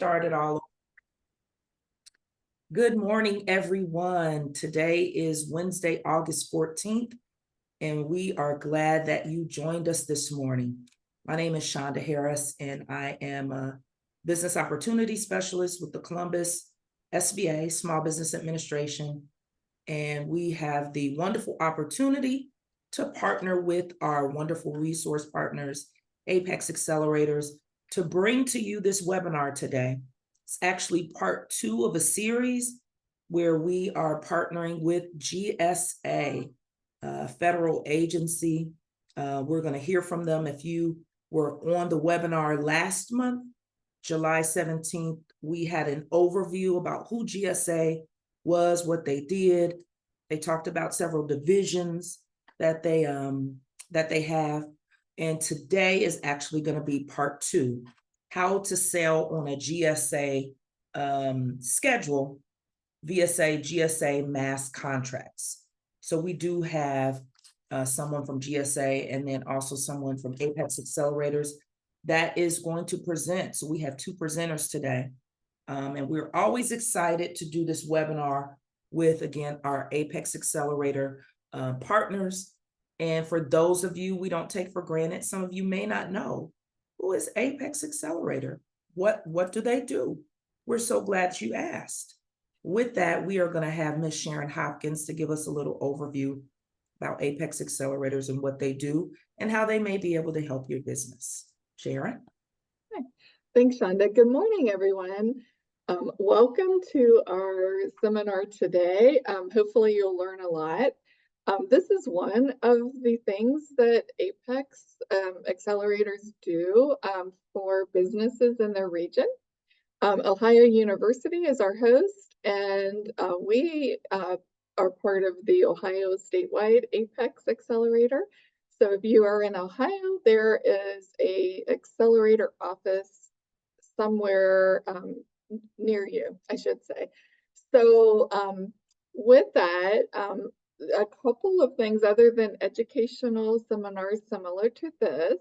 Start it all. Good morning, everyone. Today is Wednesday, August 14th, and we are glad that you joined us this morning. My name is Shonda Harris, and I am a business opportunity specialist with the Columbus SBA, Small Business Administration, and we have the wonderful opportunity to partner with our wonderful resource partners, Apex Accelerators, to bring to you this webinar today. It's actually part 2 of a series where we are partnering with GSA, a federal agency. We're going to hear from them. If you were on the webinar last month, July 17th, we had an overview about who GSA was, what they did. They talked about several divisions that they have. And today is actually going to be part 2, how to sell on a GSA schedule via GSA MAS contracts. So we do have someone from GSA and then also someone from Apex Accelerators that is going to present. So we have 2 presenters today. And we're always excited to do this webinar with, again, our Apex Accelerator partners. And for those of you we don't take for granted, some of you may not know, who is Apex Accelerator? What do they do? We're so glad you asked. With that, we are going to have Ms. Sharon Hopkins to give us a little overview about Apex Accelerators and what they do and how they may be able to help your business. Sharon? Hi. Thanks, Shonda. Good morning, everyone. Welcome to our seminar today. Hopefully you'll learn a lot. This is one of the things that Apex Accelerators do for businesses in their region. Ohio University is our host, and we are part of the Ohio statewide Apex Accelerator. So if you are in Ohio, there is an accelerator office somewhere near you, I should say. So with that, a couple of things other than educational seminars similar to this,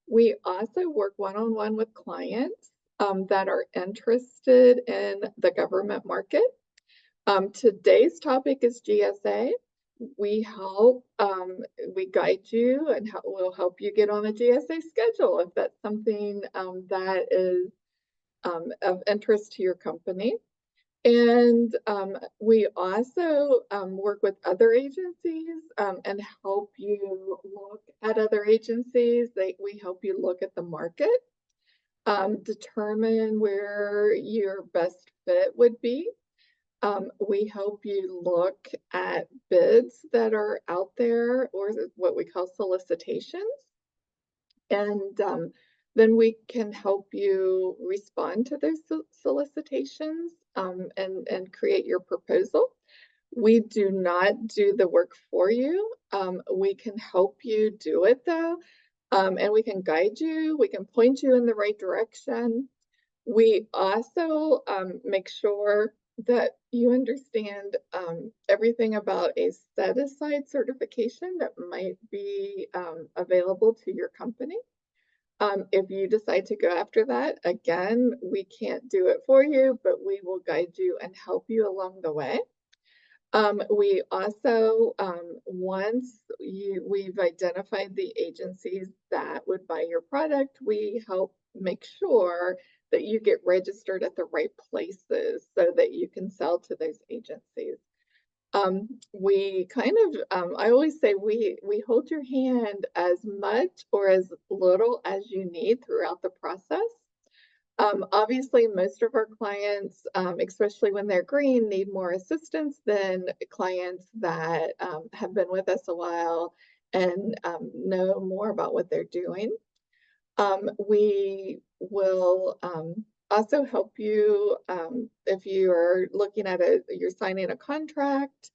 we also work one-on-one with clients that are interested in the government market. Today's topic is GSA. We guide you and we'll help you get on a GSA schedule if that's something that is of interest to your company. And we also work with other agencies and help you look at other agencies. We help you look at the market, determine where your best fit would be. We help you look at bids that are out there, or what we call solicitations. And then we can help you respond to those solicitations and create your proposal. We do not do the work for you. We can help you do it though, and we can guide you. We can point you in the right direction. We also make sure that you understand everything about a set-aside certification that might be available to your company. If you decide to go after that, again, we can't do it for you, but we will guide you and help you along the way. We also, once we've identified the agencies that would buy your product, we help make sure that you get registered at the right places so that you can sell to those agencies. We kind of, I always say we hold your hand as much or as little as you need throughout the process. Obviously, most of our clients, especially when they're green, need more assistance than clients that have been with us a while and know more about what they're doing. We will also help you if you are looking at you're signing a contract.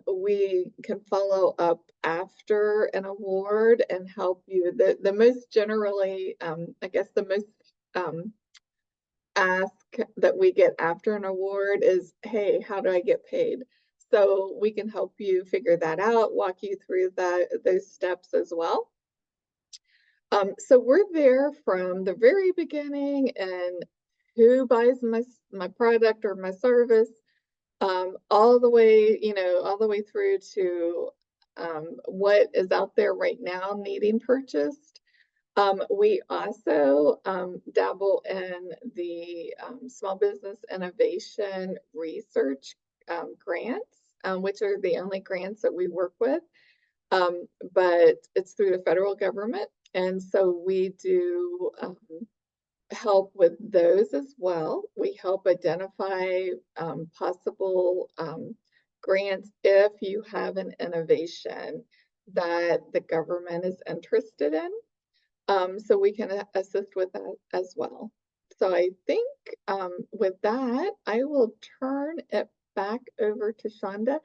We can follow up after an award and help you. The most generally, I guess the most ask that we get after an award is, hey, how do I get paid? So we can help you figure that out, walk you through those steps as well. So we're there from the very beginning and who buys my product or my service, all the way, all the way through to what is out there right now needing purchased. We also dabble in the Small Business Innovation Research grants, which are the only grants that we work with, but it's through the federal government. And so we do help with those as well. We help identify possible grants if you have an innovation that the government is interested in. So we can assist with that as well. So I think with that, I will turn it back over to Shonda.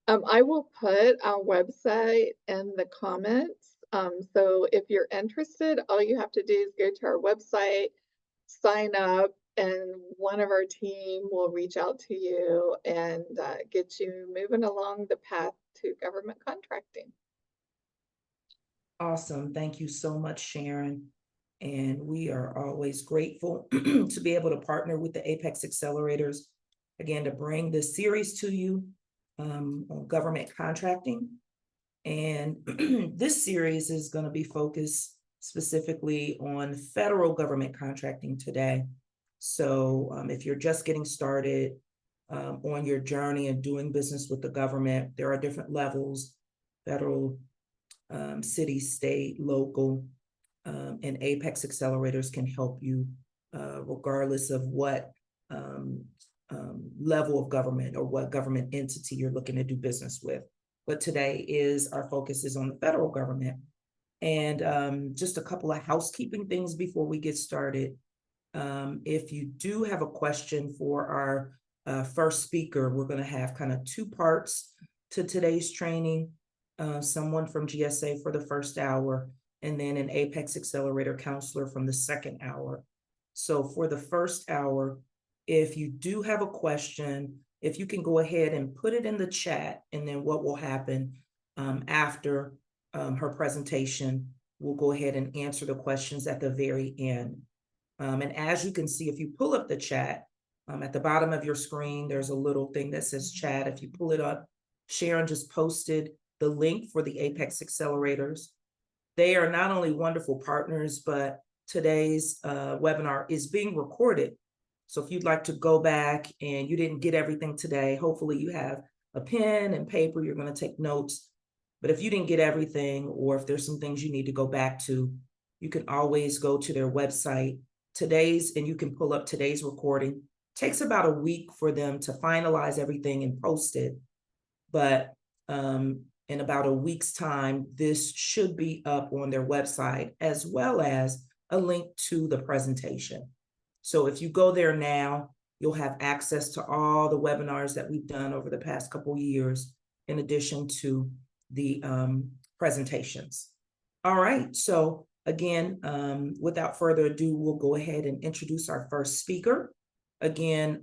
I will put our website in the comments. So if you're interested, all you have to do is go to our website, sign up, and one of our team will reach out to you and get you moving along the path to government contracting. Awesome. Thank you so much, Sharon. And we are always grateful to be able to partner with the Apex Accelerators, again, to bring this series to you on government contracting. And this series is going to be focused specifically on federal government contracting today. So if you're just getting started on your journey of doing business with the government, there are different levels: federal, city, state, local, and Apex Accelerators can help you regardless of what level of government or what government entity you're looking to do business with. But today our focus is on the federal government. And just a couple of housekeeping things before we get started. If you do have a question for our first speaker, we're going to have kind of two parts to today's training. Someone from GSA for the first hour, and then an Apex Accelerator counselor from the second hour. So for the first hour, if you do have a question, if you can go ahead and put it in the chat, and then what will happen after her presentation, we'll go ahead and answer the questions at the very end. And as you can see, if you pull up the chat, at the bottom of your screen, there's a little thing that says chat. If you pull it up, Sharon just posted the link for the Apex Accelerators. They are not only wonderful partners, but today's webinar is being recorded. So if you'd like to go back and you didn't get everything today, hopefully you have a pen and paper, you're going to take notes. But if you didn't get everything, or if there's some things you need to go back to, you can always go to their website and you can pull up today's recording. It takes about a week for them to finalize everything and post it. But in about a week's time, this should be up on their website, as well as a link to the presentation. So if you go there now, you'll have access to all the webinars that we've done over the past couple of years, in addition to the presentations. All right, so again, without further ado, we'll go ahead and introduce our first speaker. Again,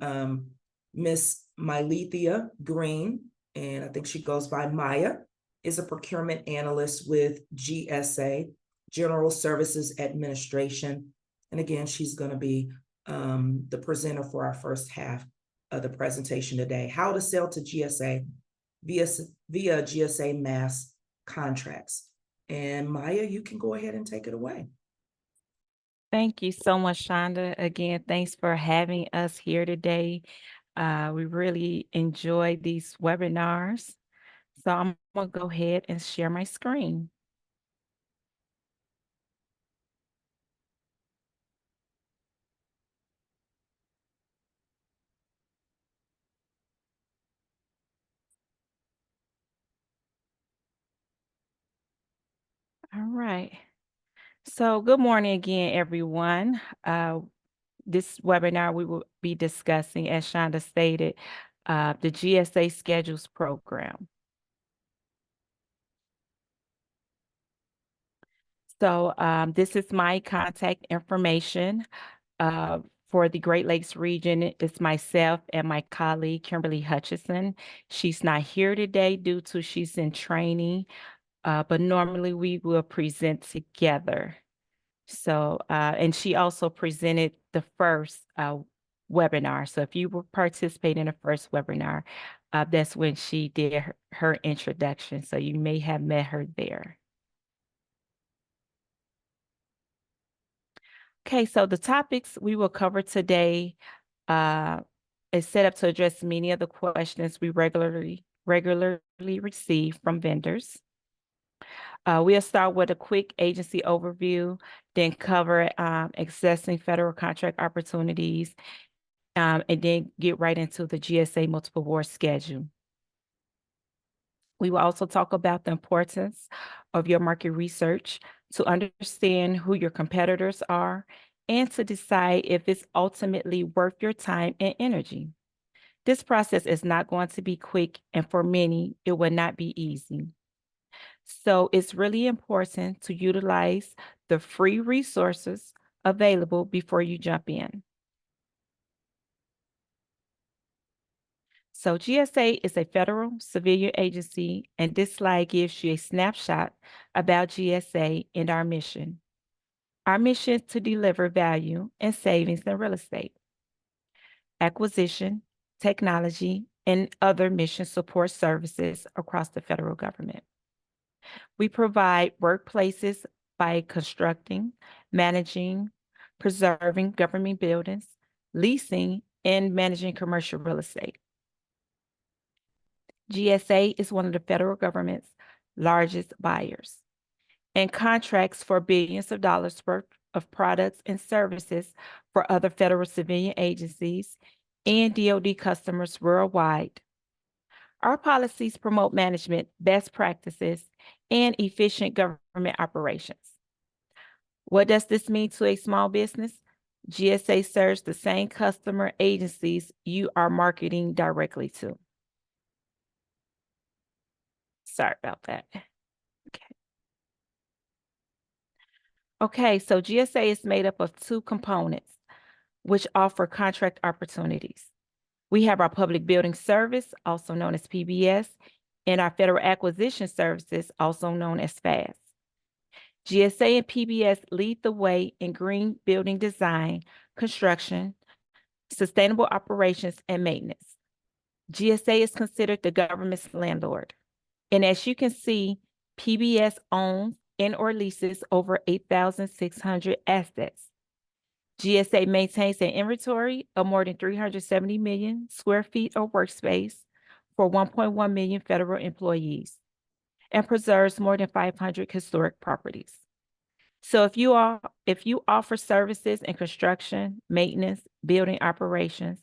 Miss Mylethea Green, and I think she goes by Maya, is a procurement analyst with GSA, General Services Administration. And again, she's going to be the presenter for our first half of the presentation today: how to sell to GSA via GSA MAS contracts. And Maya, you can go ahead and take it away. Thank you so much, Shonda. Again, thanks for having us here today. We really enjoy these webinars. So I'm going to go ahead and share my screen. All right. So good morning again, everyone. This webinar, we will be discussing, as Shonda stated, the GSA Schedules program. So this is my contact information for the Great Lakes region. It's myself and my colleague, Kimberly Hutchison. She's not here today due to she's in training, but normally we will present together. So, and she also presented the first webinar. So if you were participating in the first webinar, that's when she did her introduction. So you may have met her there. Okay, so the topics we will cover today is set up to address many of the questions we regularly receive from vendors. We'll start with a quick agency overview, then cover accessing federal contract opportunities, and then get right into the GSA multiple award schedule. We will also talk about the importance of your market research to understand who your competitors are and to decide if it's ultimately worth your time and energy. This process is not going to be quick, and for many, it will not be easy. So it's really important to utilize the free resources available before you jump in. So GSA is a federal civilian agency, and this slide gives you a snapshot about GSA and our mission. Our mission to deliver value and savings in real estate, acquisition, technology, and other mission support services across the federal government. We provide workplaces by constructing, managing, preserving government buildings, leasing, and managing commercial real estate. GSA is one of the federal government's largest buyers and contracts for billions of dollars worth of products and services for other federal civilian agencies and DoD customers worldwide. Our policies promote management, best practices, and efficient government operations. What does this mean to a small business? GSA serves the same customer agencies you are marketing directly to. Sorry about that. Okay, so GSA is made up of two components which offer contract opportunities. We have our Public Building Service, also known as PBS, and our Federal Acquisition Services, also known as FAS. GSA and PBS lead the way in green building design, construction, sustainable operations, and maintenance. GSA is considered the government's landlord. And as you can see, PBS owns and or leases over 8,600 assets. GSA maintains an inventory of more than 370 million square feet of workspace for 1.1 million federal employees and preserves more than 500 historic properties. So if you offer services in construction, maintenance, building operations,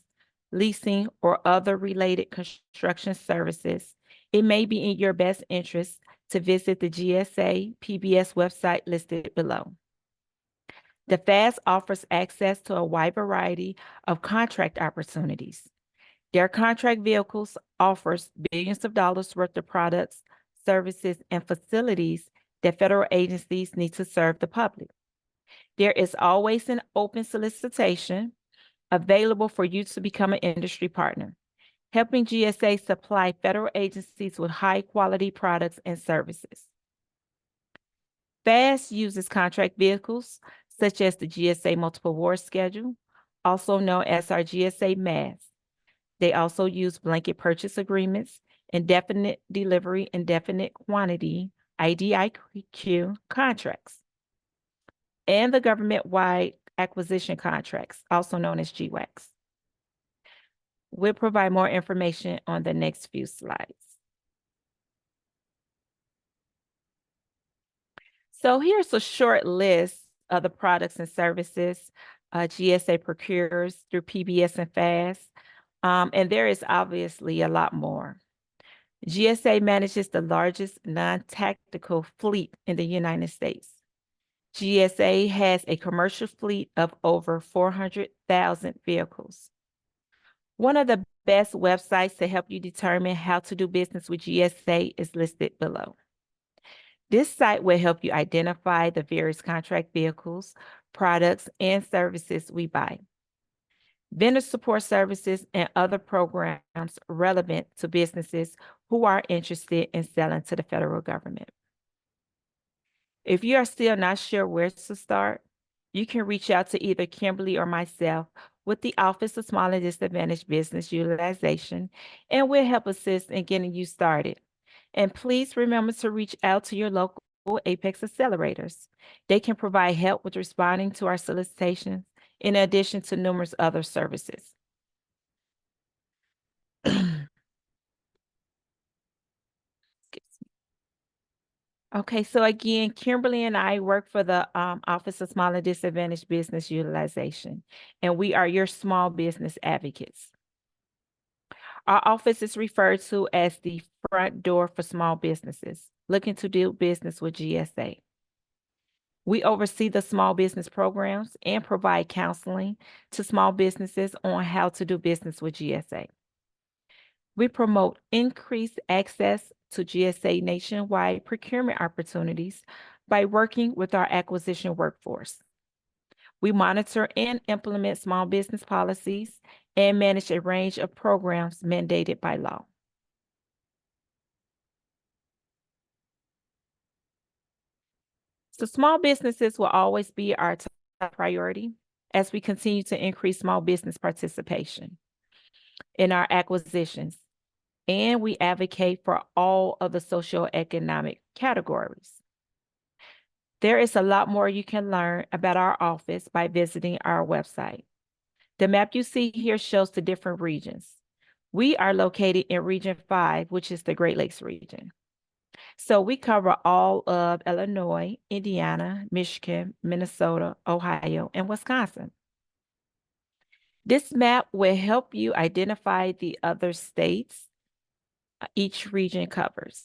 leasing, or other related construction services, it may be in your best interest to visit the GSA PBS website listed below. The FAS offers access to a wide variety of contract opportunities. Their contract vehicles offers billions of dollars worth of products, services, and facilities that federal agencies need to serve the public. There is always an open solicitation available for you to become an industry partner, helping GSA supply federal agencies with high-quality products and services. FAS uses contract vehicles such as the GSA Multiple Award Schedule, also known as our GSA MAS. They also use blanket purchase agreements, indefinite delivery, indefinite quantity, IDIQ contracts, and the government-wide acquisition contracts, also known as GWACs. We'll provide more information on the next few slides. So here's a short list of the products and services GSA procures through PBS and FAS, and there is obviously a lot more. GSA manages the largest non-tactical fleet in the United States. GSA has a commercial fleet of over 400,000 vehicles. One of the best websites to help you determine how to do business with GSA is listed below. This site will help you identify the various contract vehicles, products, and services we buy, vendor support services, and other programs relevant to businesses who are interested in selling to the federal government. If you are still not sure where to start, you can reach out to either Kimberly or myself with the Office of Small and Disadvantaged Business Utilization, and will help assist in getting you started. And please remember to reach out to your local Apex accelerators. They can provide help with responding to our solicitations in addition to numerous other services. Okay, so again, Kimberly and I work for the Office of Small and Disadvantaged Business Utilization, and we are your small business advocates. Our office is referred to as the front door for small businesses looking to do business with GSA. We oversee the small business programs and provide counseling to small businesses on how to do business with GSA. We promote increased access to GSA nationwide procurement opportunities by working with our acquisition workforce. We monitor and implement small business policies and manage a range of programs mandated by law. So small businesses will always be our top priority as we continue to increase small business participation in our acquisitions, and we advocate for all of the socioeconomic categories. There is a lot more you can learn about our office by visiting our website. The map you see here shows the different regions. We are located in Region 5, which is the Great Lakes region. So we cover all of Illinois, Indiana, Michigan, Minnesota, Ohio, and Wisconsin. This map will help you identify the other states each region covers.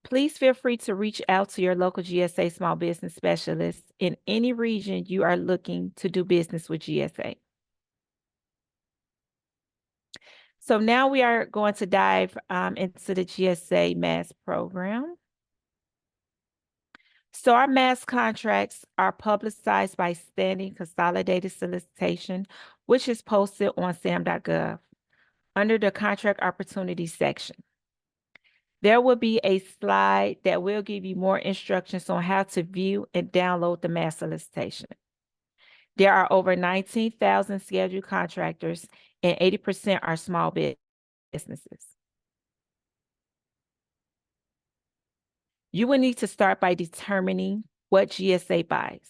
Please feel free to reach out to your local GSA small business specialist in any region you are looking to do business with GSA. So now we are going to dive into the GSA MAS program. So our MAS contracts are publicized by Standing Consolidated Solicitation, which is posted on sam.gov under the Contract Opportunities section. There will be a slide that will give you more instructions on how to view and download the MAS solicitation. There are over 19,000 scheduled contractors, and 80% are small businesses. You will need to start by determining what GSA buys.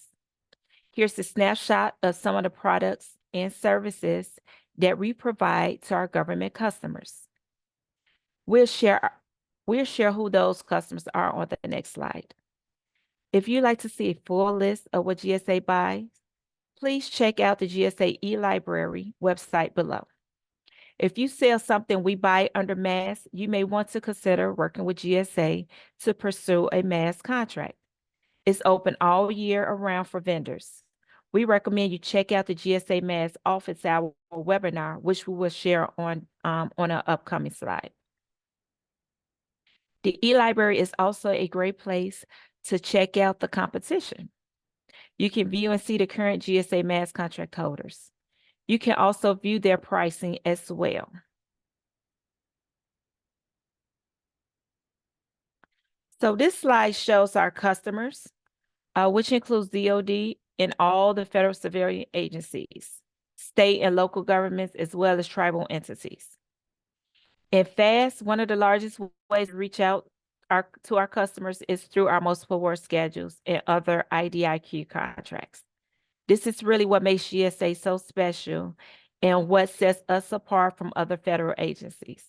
Here's a snapshot of some of the products and services that we provide to our government customers. We'll share who those customers are on the next slide. If you'd like to see a full list of what GSA buys, please check out the GSA eLibrary website below. If you sell something we buy under MAS, you may want to consider working with GSA to pursue a MAS contract. It's open all year around for vendors. We recommend you check out the GSA MAS office hour webinar, which we will share on an upcoming slide. The eLibrary is also a great place to check out the competition. You can view and see the current GSA MAS contract holders. You can also view their pricing as well. So this slide shows our customers, which includes DOD and all the federal civilian agencies, state and local governments, as well as tribal entities. In FAST, one of the largest ways to reach out to our customers is through our multiple award schedules and other IDIQ contracts. This is really what makes GSA so special and what sets us apart from other federal agencies.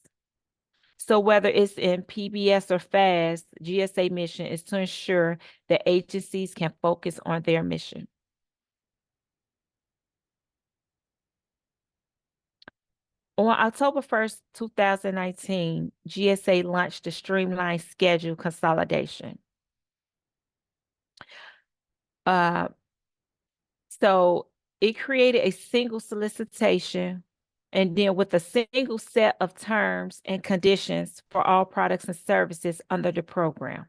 So whether it's in PBS or FAST, GSA mission is to ensure that agencies can focus on their mission. On October 1st, 2019, GSA launched the Streamline Schedule Consolidation. So it created a single solicitation and then with a single set of terms and conditions for all products and services under the program.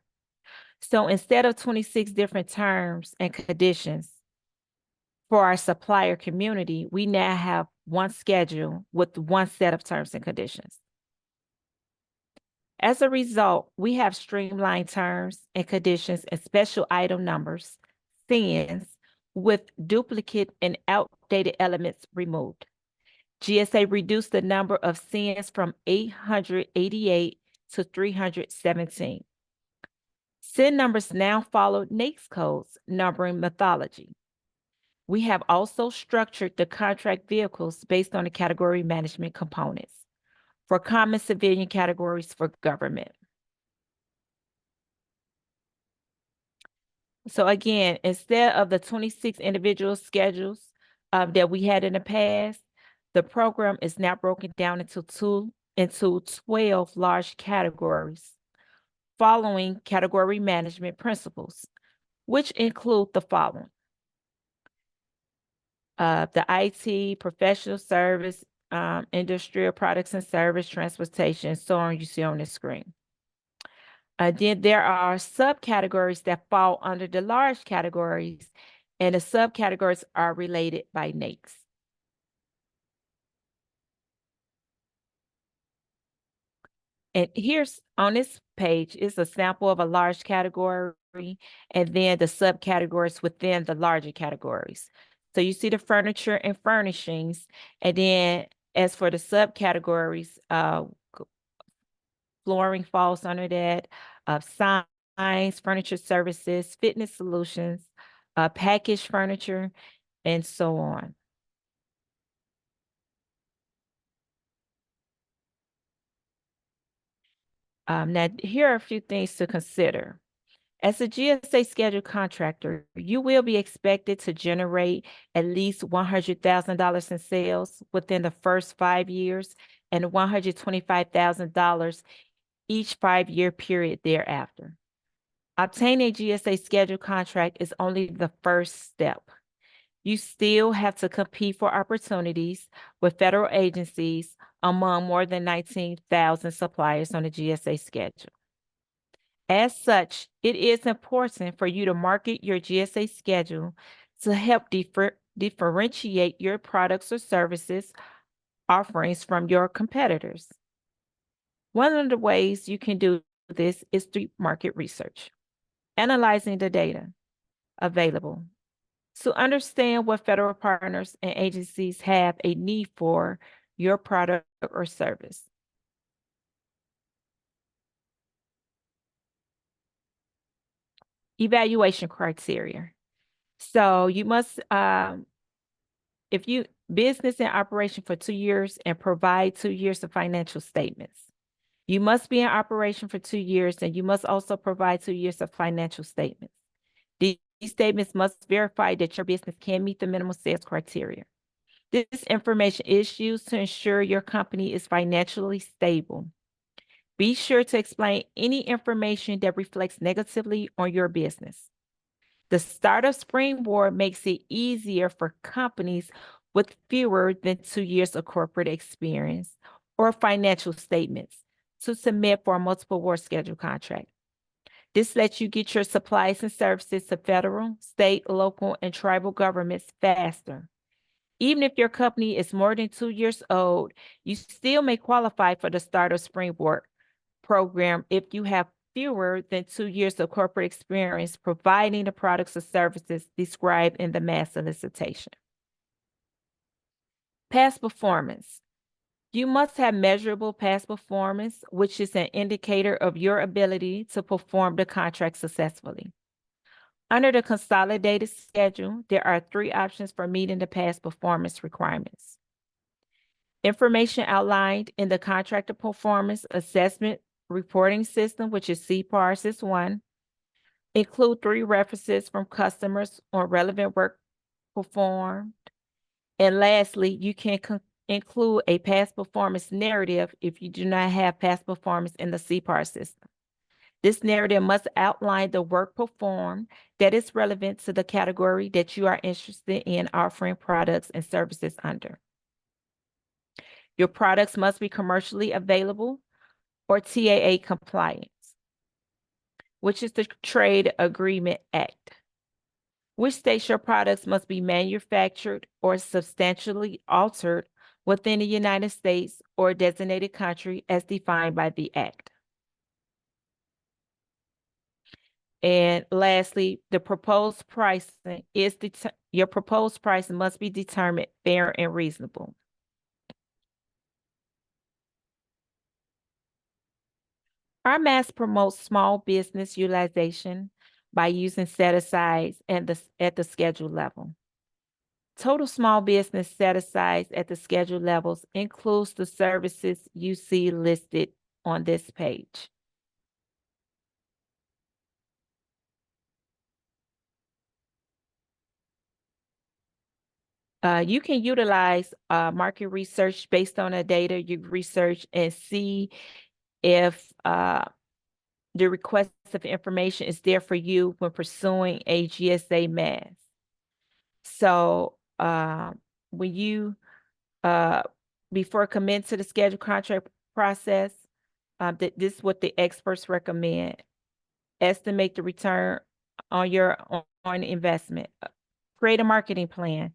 So instead of 26 different terms and conditions for our supplier community, we now have one schedule with one set of terms and conditions. As a result, we have streamlined terms and conditions and special item numbers, SINs, with duplicate and outdated elements removed. GSA reduced the number of SINs from 888 to 317. SIN numbers now follow NAICS codes numbering methodology. We have also structured the contract vehicles based on the category management components for common civilian categories for government. So again, instead of the 26 individual schedules that we had in the past, the program is now broken down into 12 large categories following category management principles, which include the following: the IT, professional service, industrial products and service, transportation, so on, you see on the screen. Then there are subcategories that fall under the large categories, and the subcategories are related by NAICS. And here's on this page is a sample of a large category and then the subcategories within the larger categories. So you see the furniture and furnishings, and then as for the subcategories, flooring falls under that, signs, furniture services, fitness solutions, packaged furniture, and so on. Now, here are a few things to consider. As a GSA schedule contractor, you will be expected to generate at least $100,000 in sales within the first 5 years and $125,000 each 5-year period thereafter. Obtaining a GSA schedule contract is only the first step. You still have to compete for opportunities with federal agencies among more than 19,000 suppliers on the GSA schedule. As such, it is important for you to market your GSA schedule to help differentiate your products or services offerings from your competitors. One of the ways you can do this is through market research, analyzing the data available to understand what federal partners and agencies have a need for your product or service. Evaluation criteria. So you must, if you business in operation for 2 years and provide 2 years of financial statements. You must be in operation for 2 years and you must also provide 2 years of financial statements. These statements must verify that your business can meet the minimum sales criteria. This information is used to ensure your company is financially stable. Be sure to explain any information that reflects negatively on your business. The Startup Springboard makes it easier for companies with fewer than 2 years of corporate experience or financial statements to submit for a multiple award schedule contract. This lets you get your supplies and services to federal, state, local, and tribal governments faster. Even if your company is more than 2 years old, you still may qualify for the Startup Springboard program if you have fewer than 2 years of corporate experience providing the products or services described in the MAS solicitation. Past performance. You must have measurable past performance, which is an indicator of your ability to perform the contract successfully. Under the consolidated schedule, there are 3 options for meeting the past performance requirements. Information outlined in the Contractor Performance Assessment Reporting System, which is CPARS, is 1. Include 3 references from customers on relevant work performed. And lastly, you can include a past performance narrative if you do not have past performance in the CPARS system. This narrative must outline the work performed that is relevant to the category that you are interested in offering products and services under. Your products must be commercially available or TAA compliant, which is the Trade Agreement Act, which states your products must be manufactured or substantially altered within the United States or a designated country as defined by the Act. And lastly, the proposed pricing is your proposed pricing must be determined fair and reasonable. Our MAS promotes small business utilization by using set-asides and at the schedule level. Total small business set-asides at the schedule levels includes the services you see listed on this page. You can utilize market research based on the data you research and see if the request of information is there for you when pursuing a GSA MAS. So when you, before commit to the schedule contract process, this is what the experts recommend. Estimate the return on your on investment. Create a marketing plan.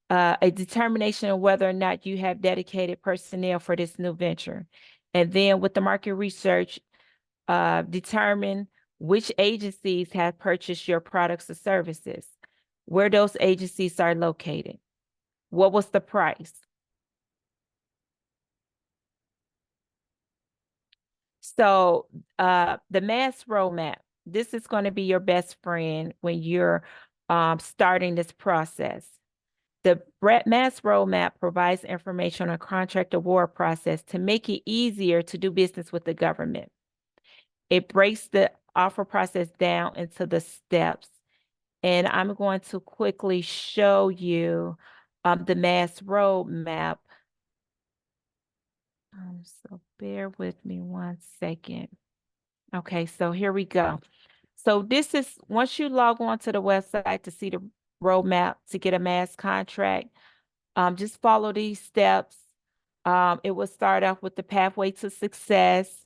A determination of whether or not you have dedicated personnel for this new venture. And then with the market research, determine which agencies have purchased your products or services, where those agencies are located, what was the price. So the MAS roadmap, this is going to be your best friend when you're starting this process. The MAS roadmap provides information on contract award process to make it easier to do business with the government. It breaks the offer process down into the steps. And I'm going to quickly show you the MAS roadmap. So bear with me 1 second. Okay, so here we go. So this is, once you log on to the website to see the roadmap to get a MAS contract, just follow these steps. It will start off with the pathway to success.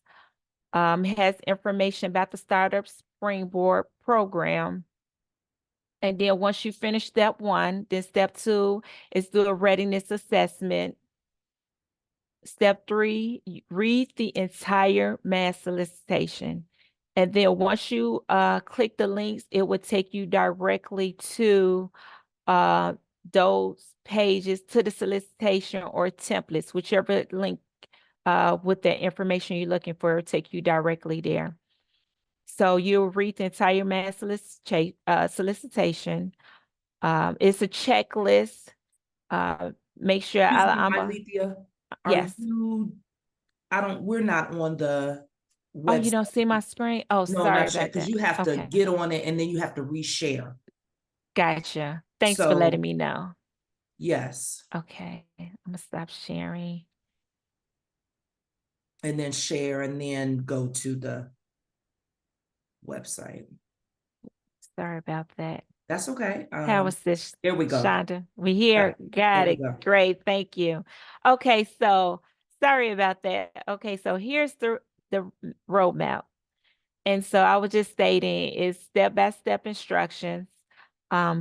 Has information about the Startup Springboard program. And then once you finish step 1, then step 2 is do a readiness assessment. Step 3, read the entire MAS solicitation. And then once you click the links, it will take you directly to those pages, to the solicitation or templates, whichever link with the information you're looking for will take you directly there. So you'll read the entire MAS solicitation. It's a checklist. Make sure yes. We're not on the website. Oh, you don't see my screen? Oh, No, sorry not about yet, because that. you have to Okay. get on it and then you have to reshare. Gotcha. Thanks for So, letting me know. yes. Okay, I'm gonna stop sharing. And then share and then go to the website. Sorry about that. That's okay. How was this? Here we go. Shonda, we here. Got There we it. go. Great. Thank you. Okay, so sorry about that. Okay, so here's the roadmap. And so I was just stating is step-by-step instructions,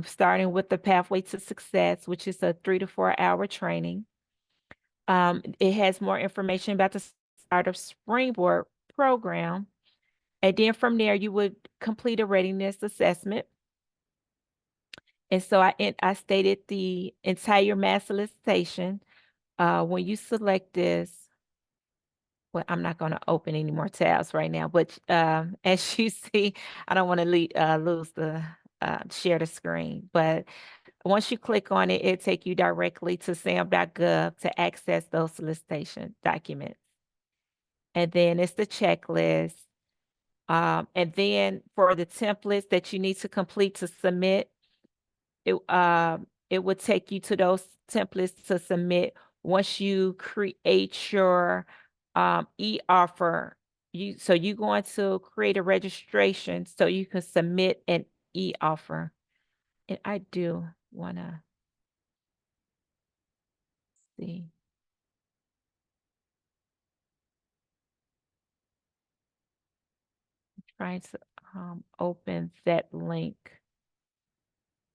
starting with the pathway to success, which is a 3 to 4 hour training. It has more information about the Startup Springboard program. And then from there, you would complete a readiness assessment. And so I stated the entire MAS solicitation. When you select this, well, I'm not going to open any more tabs right now, but as you see, I don't want to lose the share the screen. But once you click on it, it take you directly to sam.gov to access those solicitation documents. And then it's the checklist. And then for the templates that you need to complete to submit, it would take you to those templates to submit once you create your e-offer. So you're going to create a registration so you can submit an e-offer. And I do want to see. I'm trying to open that link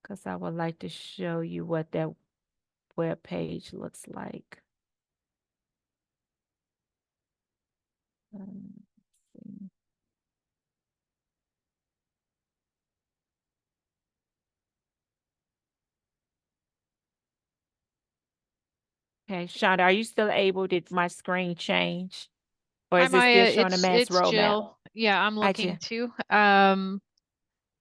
because I would like to show you what that web page looks like. Let's see. Okay, Shonda, are you still able? Did my screen change? Or Hi, is it still Maya. showing a mass It's roadmap? Jill. Yeah, I'm Hi, looking Jill. too.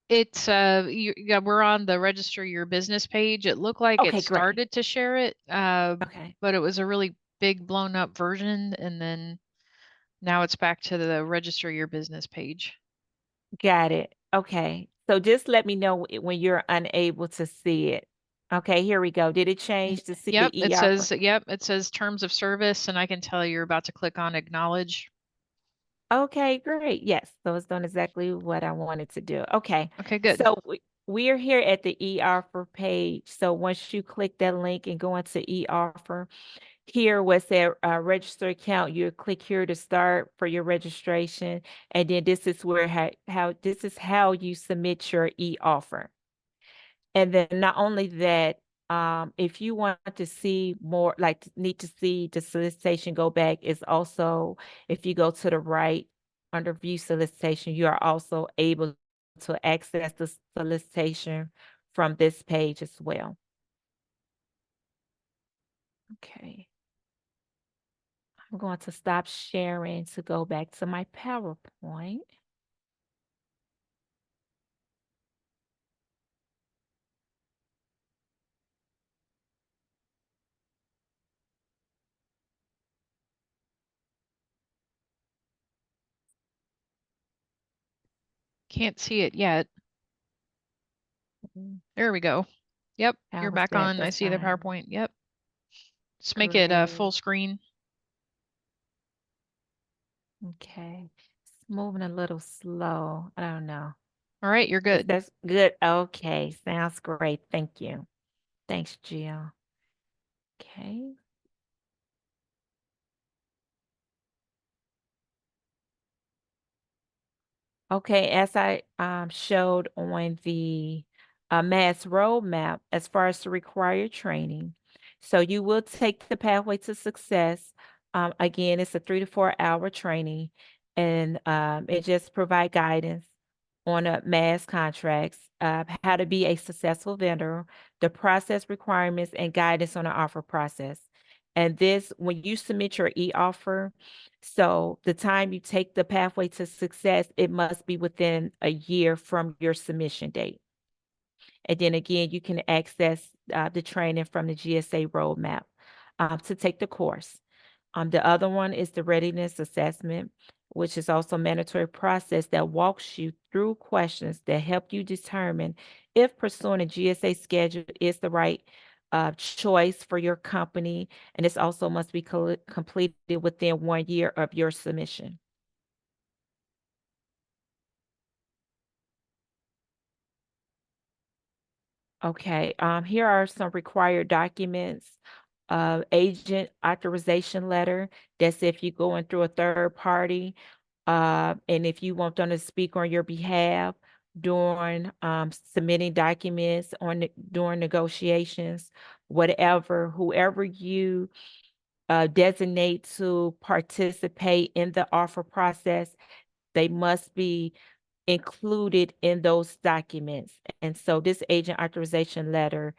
It's yeah, we're on the register your business page. It looked like it Okay, great. started to share it, Okay, but it was a really big blown up version, and then now it's back to the register your business page. got it. Okay, so just let me know when you're unable to see it. Okay, here we go. Did it change to see Yep, the it ER? says it says terms of service, and I can tell you're about to click on acknowledge. Okay, great. Yes, so it's doing exactly what I wanted to do. Okay, Okay, good. so we are here at the e-offer page. So once you click that link and go into e-offer, here was that register account. You click here to start for your registration, and then this is where how this is how you submit your e-offer. And then not only that, if you want to see more, like need to see the solicitation go back, is also, if you go to the right under view solicitation, you are also able to access the solicitation from this page as well. Okay. I'm going to stop sharing to go back to my PowerPoint. Can't see it yet. Mm, There we go. Yep, How you're was back that? on. I That's see the fine. PowerPoint. Yep. Just make it full Great. screen. Okay. It's moving a little slow. I don't know. All right, you're good. That's good. Okay. Sounds great. Thank you. Thanks, Jill. Okay. Okay, as I showed on the MAS roadmap, as far as the required training, so you will take the pathway to success. Again, it's a 3 to 4 hour training, and it just provide guidance on a MAS contracts, how to be a successful vendor, the process requirements, and guidance on the offer process. And this, when you submit your e-offer, so the time you take the pathway to success, it must be within a year from your submission date. And then again, you can access the training from the GSA roadmap to take the course. The other one is the readiness assessment, which is also a mandatory process that walks you through questions that help you determine if pursuing a GSA schedule is the right choice for your company. And this also must be completed within 1 year of your submission. Okay, here are some required documents. Agent authorization letter. That's if you're going through a third party, and if you want them to speak on your behalf during submitting documents during negotiations, whatever, whoever you designate to participate in the offer process, they must be included in those documents. And so this agent authorization letter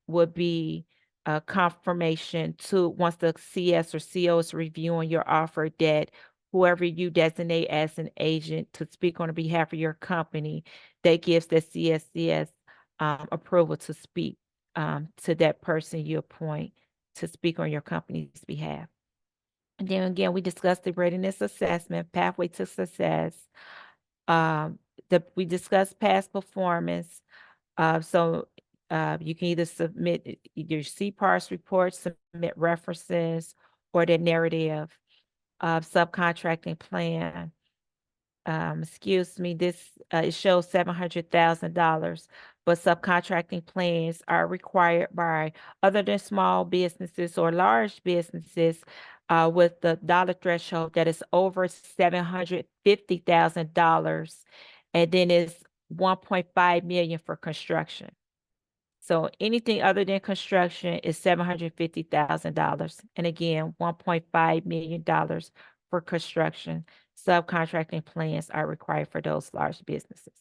would be a confirmation to, once the CS or CO is reviewing your offer, that whoever you designate as an agent to speak on behalf of your company, that gives the CSCS approval to speak to that person you appoint to speak on your company's behalf. And then again, we discussed the readiness assessment, pathway to success. We discussed past performance. So you can either submit your CPARS report, submit references, or the narrative subcontracting plan. Excuse me, this it shows $700,000, but subcontracting plans are required by other than small businesses or large businesses with the dollar threshold that is over $750,000, and then it's 1.5 million for construction. So anything other than construction is $750,000, and again, $1.5 million for construction. Subcontracting plans are required for those large businesses.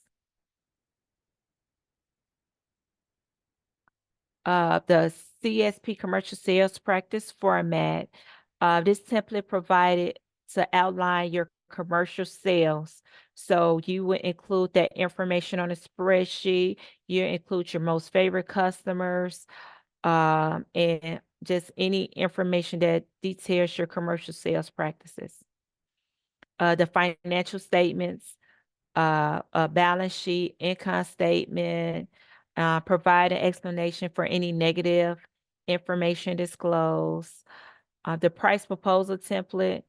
the CSP commercial sales practice format. This template provided to outline your commercial sales. So you would include that information on a spreadsheet. You include your most favorite customers, and just any information that details your commercial sales practices. The financial statements, a balance sheet, income statement, provide an explanation for any negative information disclosed. The price proposal template.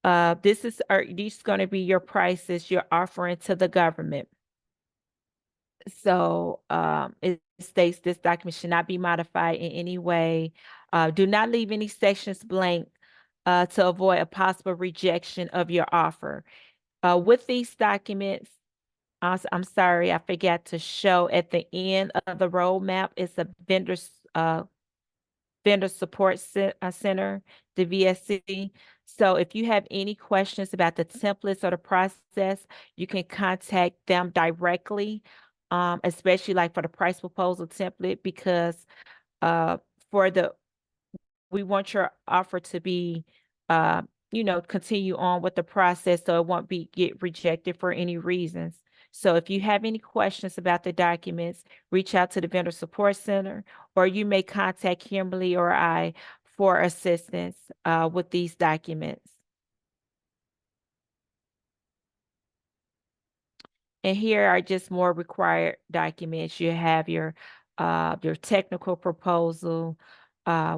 These going to be your prices you're offering to the government. So it states this document should not be modified in any way. Do not leave any sections blank to avoid a possible rejection of your offer. With these documents, I'm sorry, I forgot to show at the end of the roadmap, it's a vendor support center, the VSC. So if you have any questions about the templates or the process, you can contact them directly, especially like for the price proposal template, because we want your offer to be, continue on with the process so it won't get rejected for any reasons. So if you have any questions about the documents, reach out to the Vendor Support Center, or you may contact Kimberly or I for assistance with these documents. And here are just more required documents. You have your technical proposal,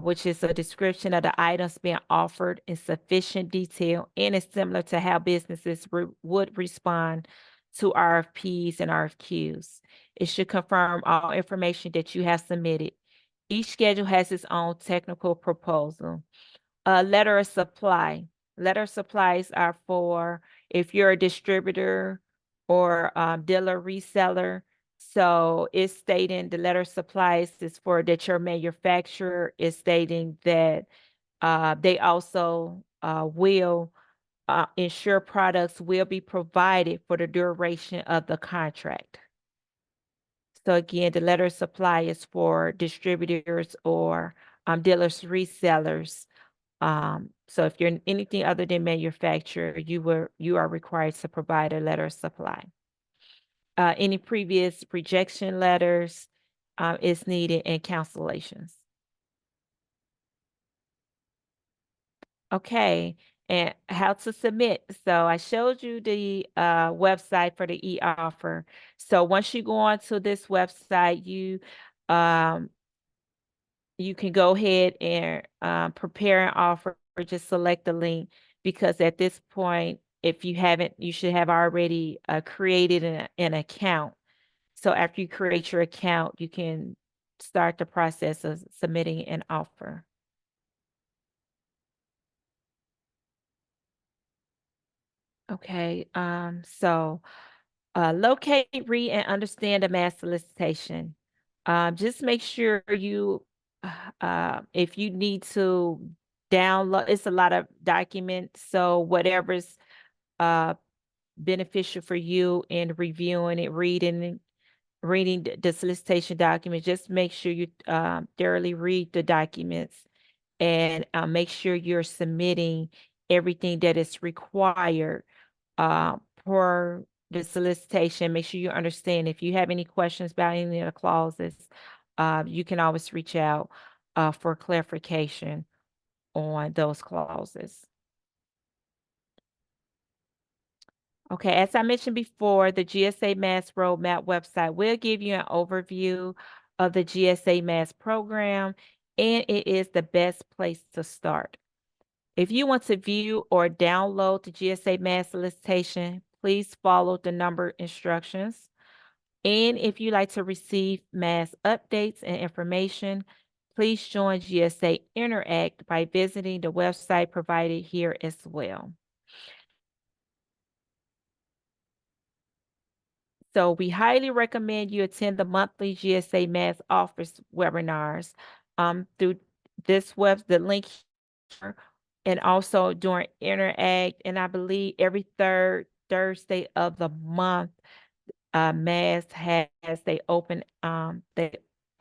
which is a description of the items being offered in sufficient detail, and it's similar to how businesses would respond to RFPs and RFQs. It should confirm all information that you have submitted. Each schedule has its own technical proposal. Letter of supply. Letter of supplies are for if you're a distributor or dealer reseller. So it's stating the letter of supplies is for that your manufacturer is stating that they also will ensure products will be provided for the duration of the contract. So again, the letter of supply is for distributors or dealers, resellers. So if you're anything other than manufacturer, you are required to provide a letter of supply. Any previous rejection letters is needed, and cancellations. Okay, and how to submit. So I showed you the website for the e-offer. So once you go onto this website, you can go ahead and prepare an offer, or just select the link, because at this point, if you haven't, you should have already created an account. So after you create your account, you can start the process of submitting an offer. Okay, so locate, read, and understand the mass solicitation. Just make sure you, if you need to download, it's a lot of documents, so whatever's beneficial for you in reviewing it, reading the solicitation document, just make sure you thoroughly read the documents, and make sure you're submitting everything that is required for the solicitation. Make sure you understand. If you have any questions about any of the clauses, you can always reach out for clarification on those clauses. Okay, as I mentioned before, the GSA MAS Roadmap website will give you an overview of the GSA MAS program, and it is the best place to start. If you want to view or download the GSA MAS solicitation, please follow the number instructions. And if you'd like to receive MAS updates and information, please join GSA Interact by visiting the website provided here as well. So we highly recommend you attend the monthly GSA MAS office webinars through the link here, and also during Interact. And I believe every third Thursday of the month, MAS has they open the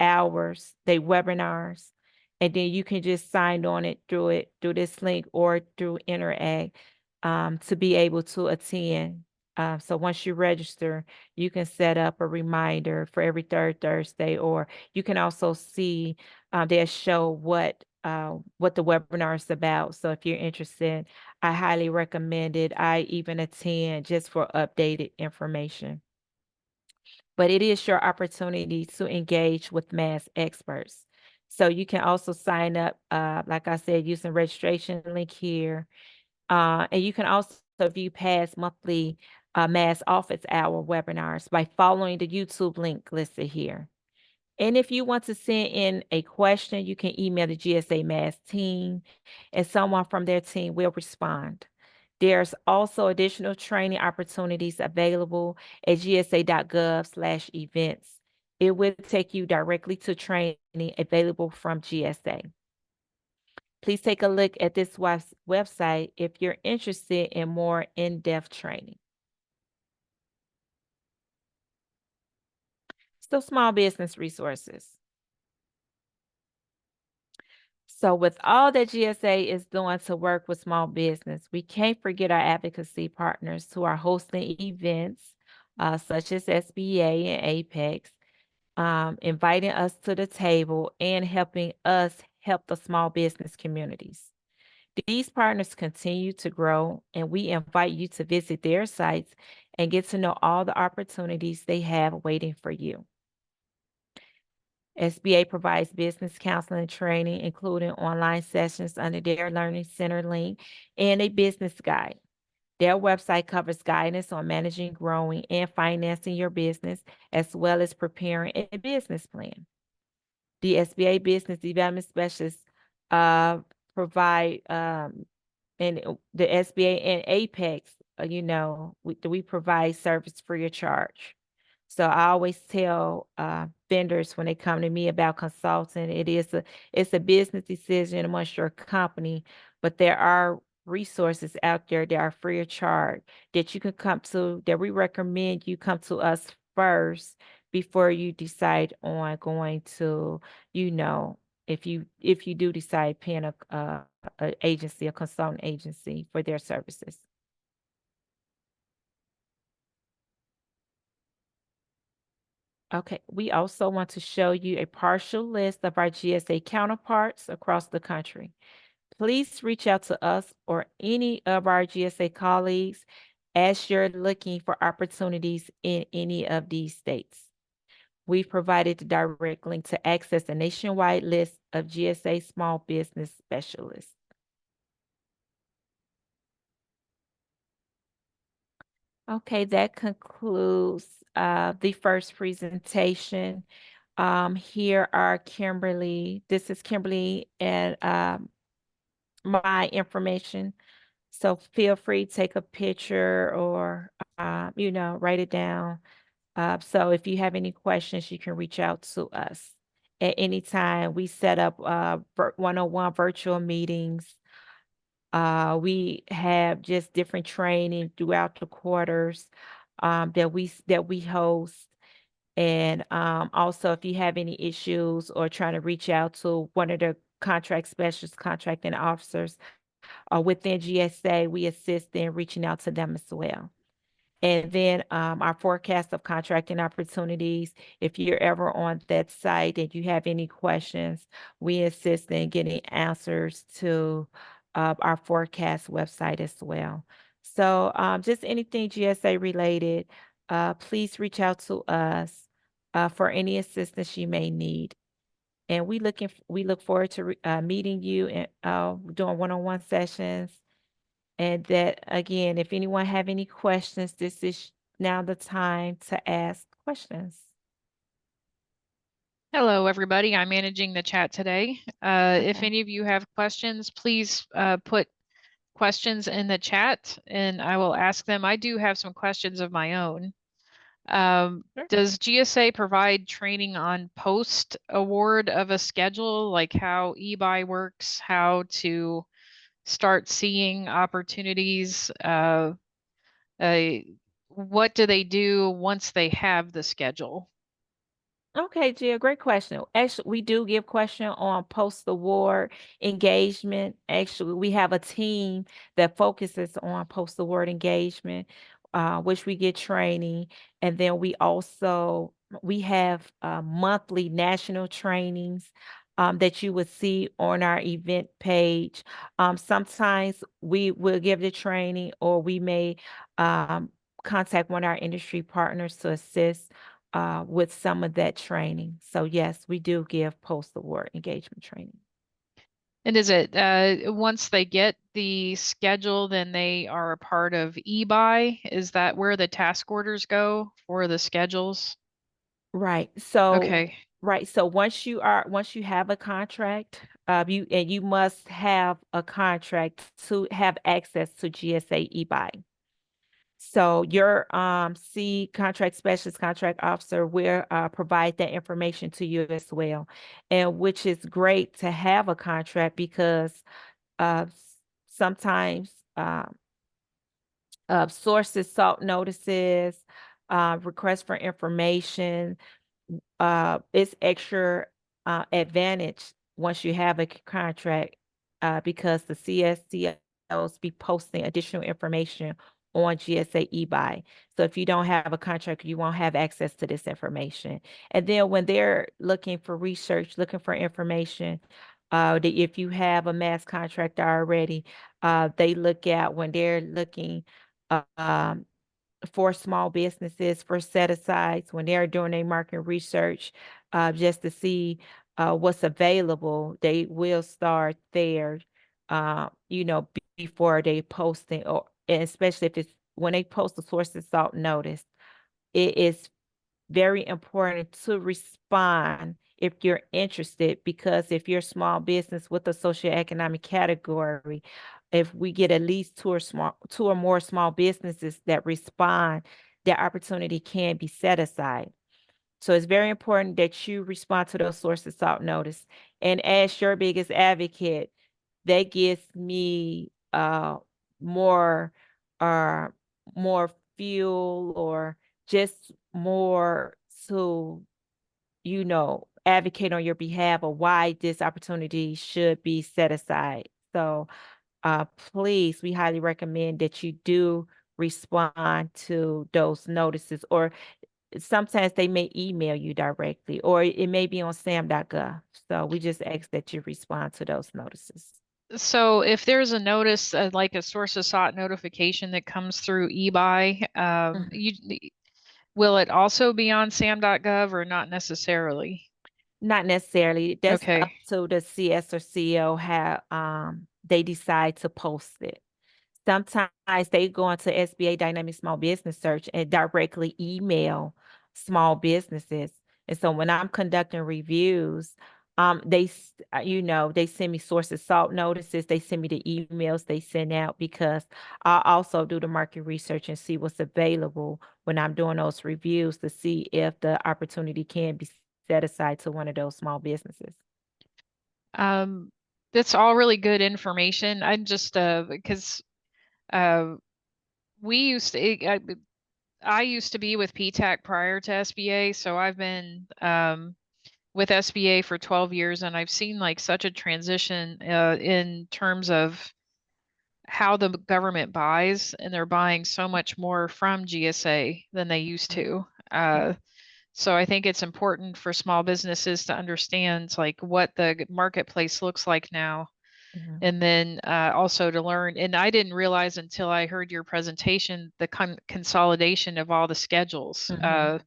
hours, they webinars, and then you can just sign on it through this link or through Interact to be able to attend. So once you register, you can set up a reminder for every third Thursday, or you can also see they'll show what the webinar is about. So if you're interested, I highly recommend it. I even attend just for updated information. But it is your opportunity to engage with MAS experts. So you can also sign up, like I said, using registration link here. And you can also view past monthly MAS office hour webinars by following the YouTube link listed here. And if you want to send in a question, you can email the GSA MAS team, and someone from their team will respond. There's also additional training opportunities available at gsa.gov/events. It will take you directly to training available from GSA. Please take a look at this website if you're interested in more in-depth training. So small business resources. So with all that GSA is doing to work with small business, we can't forget our advocacy partners who are hosting events such as SBA and Apex, inviting us to the table and helping us help the small business communities. These partners continue to grow, and we invite you to visit their sites and get to know all the opportunities they have waiting for you. SBA provides business counseling and training, including online sessions under their Learning Center link and a business guide. Their website covers guidance on managing, growing, and financing your business, as well as preparing a business plan. The SBA Business Development Specialists provide, and the SBA and Apex, we provide service free of charge. So I always tell vendors when they come to me about consulting, it's a business decision amongst your company, but there are resources out there that are free of charge that you can come to, that we recommend you come to us first before you decide on going to, if you do decide paying a agency, a consultant agency for their services. Okay, we also want to show you a partial list of our GSA counterparts across the country. Please reach out to us or any of our GSA colleagues as you're looking for opportunities in any of these states. We've provided the direct link to access a nationwide list of GSA small business specialists. Okay, that concludes the first presentation. Here are Kimberly. This is Kimberly and my information. So feel free to take a picture or, write it down. So if you have any questions, you can reach out to us at any time. We set up one-on-one virtual meetings. We have just different training throughout the quarters that we host. And also, if you have any issues or trying to reach out to one of the contract specialists, contracting officers, within GSA, we assist in reaching out to them as well. And then our forecast of contracting opportunities, if you're ever on that site and you have any questions, we assist in getting answers to our forecast website as well. So just anything GSA related, please reach out to us for any assistance you may need. And we look forward to meeting you and doing one-on-one sessions. And that, again, if anyone have any questions, this is now the time to ask questions. Hello, everybody. I'm managing the chat today. If Okay. any of you have questions, please put questions in the chat and I will ask them. I do have some questions of my own. Sure. Does GSA provide training on post-award of a schedule, like how eBuy works, how to start seeing opportunities? What do they do once they have the schedule? Okay, Jill, great question. Actually, we do give question on post-award engagement. Actually, we have a team that focuses on post-award engagement, which we get training. And then we have monthly national trainings that you would see on our event page. Sometimes we will give the training, or we may um, contact one of our industry partners to assist with some of that training. So yes, we do give post-award engagement training. And is it once they get the schedule, then they are a part of eBuy? Is that where the task orders go for the schedules? Right. So Okay. right. So once you have a contract, you must have a contract to have access to GSA eBuy. So your C contract specialist, contract officer will provide that information to you as well, and which is great to have a contract because sometimes sources, salt notices, requests for information, it's extra advantage once you have a contract because the CSCLs be posting additional information on GSA eBuy. So if you don't have a contract, you won't have access to this information. And then when they're looking for research, looking for information, if you have a mass contract already, they look at when they're looking um, for small businesses, for set-asides, when they're doing their market research, just to see what's available, they will start there, before they posting, or and especially if it's when they post the source of salt notice, it is very important to respond if you're interested, because if you're a small business with a socioeconomic category, if we get at least two or more small businesses that respond, that opportunity can be set aside. So it's very important that you respond to those sources salt notice. And as your biggest advocate, that gives me more uh more fuel, or just more to, advocate on your behalf of why this opportunity should be set aside. So please, we highly recommend that you do respond to those notices, or sometimes they may email you directly, or it may be on sam.gov. So we just ask that you respond to those notices. So if there's a notice, like a source of sought notification that comes through eBuy, will it also be on sam.gov or not necessarily? Not necessarily. That's up Okay. to the CS or CO how they decide to post it. Sometimes they go into SBA Dynamic Small Business Search and directly email small businesses. And so when I'm conducting reviews, they send me sources salt notices. They send me the emails they send out, because I also do the market research and see what's available when I'm doing those reviews to see if the opportunity can be set aside to one of those small businesses. Um, that's all really good information. I'm just because uh we used to I used to be with PTAC prior to SBA, so I've been with SBA for 12 years, and I've seen like such a transition in terms of how the government buys, and they're buying so much more from GSA than they used to. So I think it's important for small businesses to understand like what the marketplace looks like now, Mhm. and then also to learn. And I didn't realize until I heard your presentation the consolidation of all the schedules. Mhm.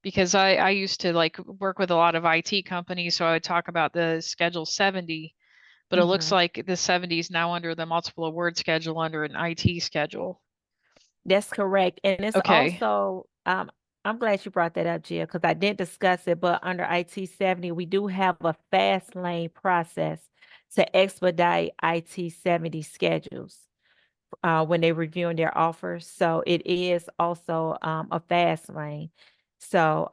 Because I used to like work with a lot of IT companies, so I would talk about the Schedule 70, but it looks Mhm. like the 70 is now under the multiple award schedule under an IT schedule. That's correct. And it's Okay. also, I'm glad you brought that up, Jill, because I didn't discuss it, but under IT 70, we do have a fast lane process to expedite IT 70 schedules when they're reviewing their offers. So it is also a fast lane. So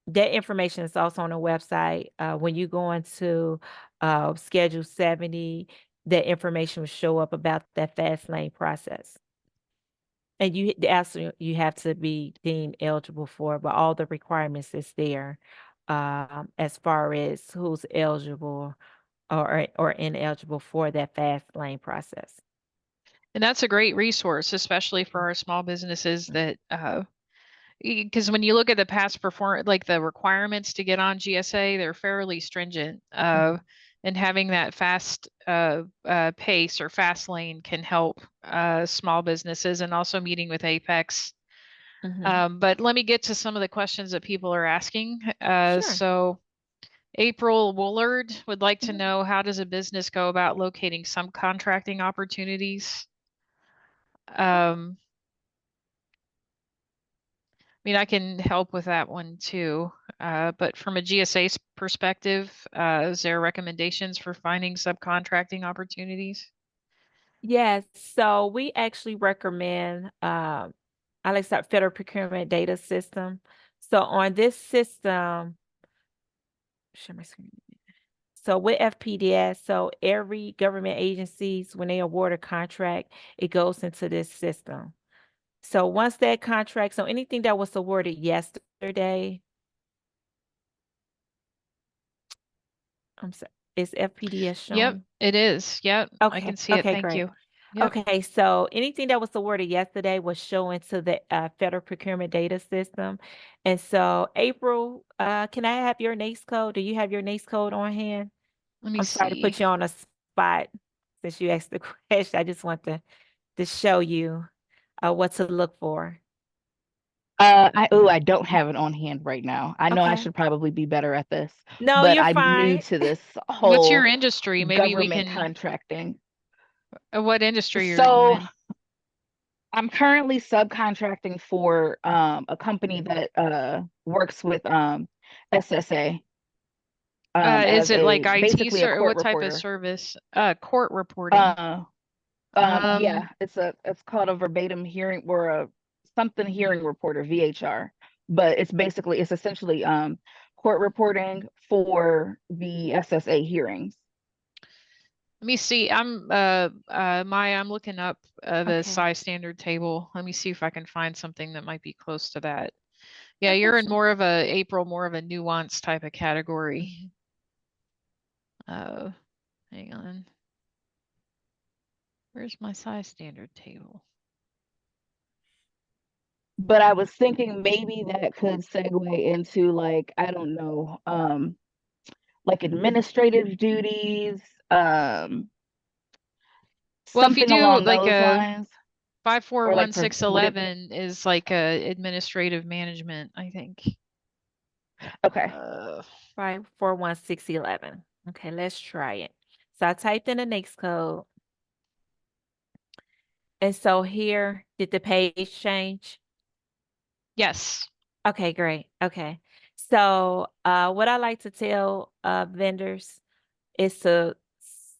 that information is also on the website. When you go into Schedule 70, that information will show up about that fast lane process. And you have to be deemed eligible for, but all the requirements is there, as far as who's eligible or ineligible for that fast lane process. And that's a great resource, especially for our small businesses that, because when you look at the past like the requirements to get on GSA, they're fairly stringent. And having that fast pace or fast lane can help small businesses, and also meeting with Apex. But let me get to some of the questions that people are asking. Sure. So April Woolard would like to Mhm. know, how does a business go about locating subcontracting opportunities? I mean, I can help with that one too. But from a GSA perspective, is there recommendations for finding subcontracting opportunities? Yes, so we actually recommend I like that Federal Procurement Data System. So on this system, share my screen. So with FPDS, so every government agencies, when they award a contract, it goes into this system. So once that contract, so anything that was awarded yesterday, I'm sorry, is FPDS Yep, showing? it is. Yep, I Okay, can see it. okay, Thank great. you. Yep. Okay, so anything that was awarded yesterday was shown to the Federal Procurement Data System. And so April, can I have your NAICS code? Do you have your NAICS code on hand? Let me I'm sorry to see. put you on a spot since you asked the question. I just want to show you what to look for. I don't have it on hand right now. I know I Okay. should probably be better at this, No, but you're I'm new fine. to this What's your whole industry? Maybe we government can, contracting. what industry are you So in? I'm currently subcontracting for a company that works with SSA Is as it like a IT basically a or court what type of reporter. service? Court reporting. Uh, Um, yeah, it's called a verbatim hearing or a something hearing reporter, VHR. But it's essentially court reporting for the SSA hearings. Let me see. I'm looking up the Okay. size standard table. Let me see if I can find something that might be close to that. Yeah, Okay, you're in sure. more of a April, more of a nuanced type of category. Hang on. Where's my size standard table? But I was thinking maybe that could segue into like, I don't know, like administrative duties, Well, if you something do along like those a lines, or like would it 541611 is like a administrative management, I think. okay. 541611. Okay, let's try it. So I typed in the NAICS code. And so here, did the page change? Yes. Okay, great. Okay. So what I like to tell vendors is to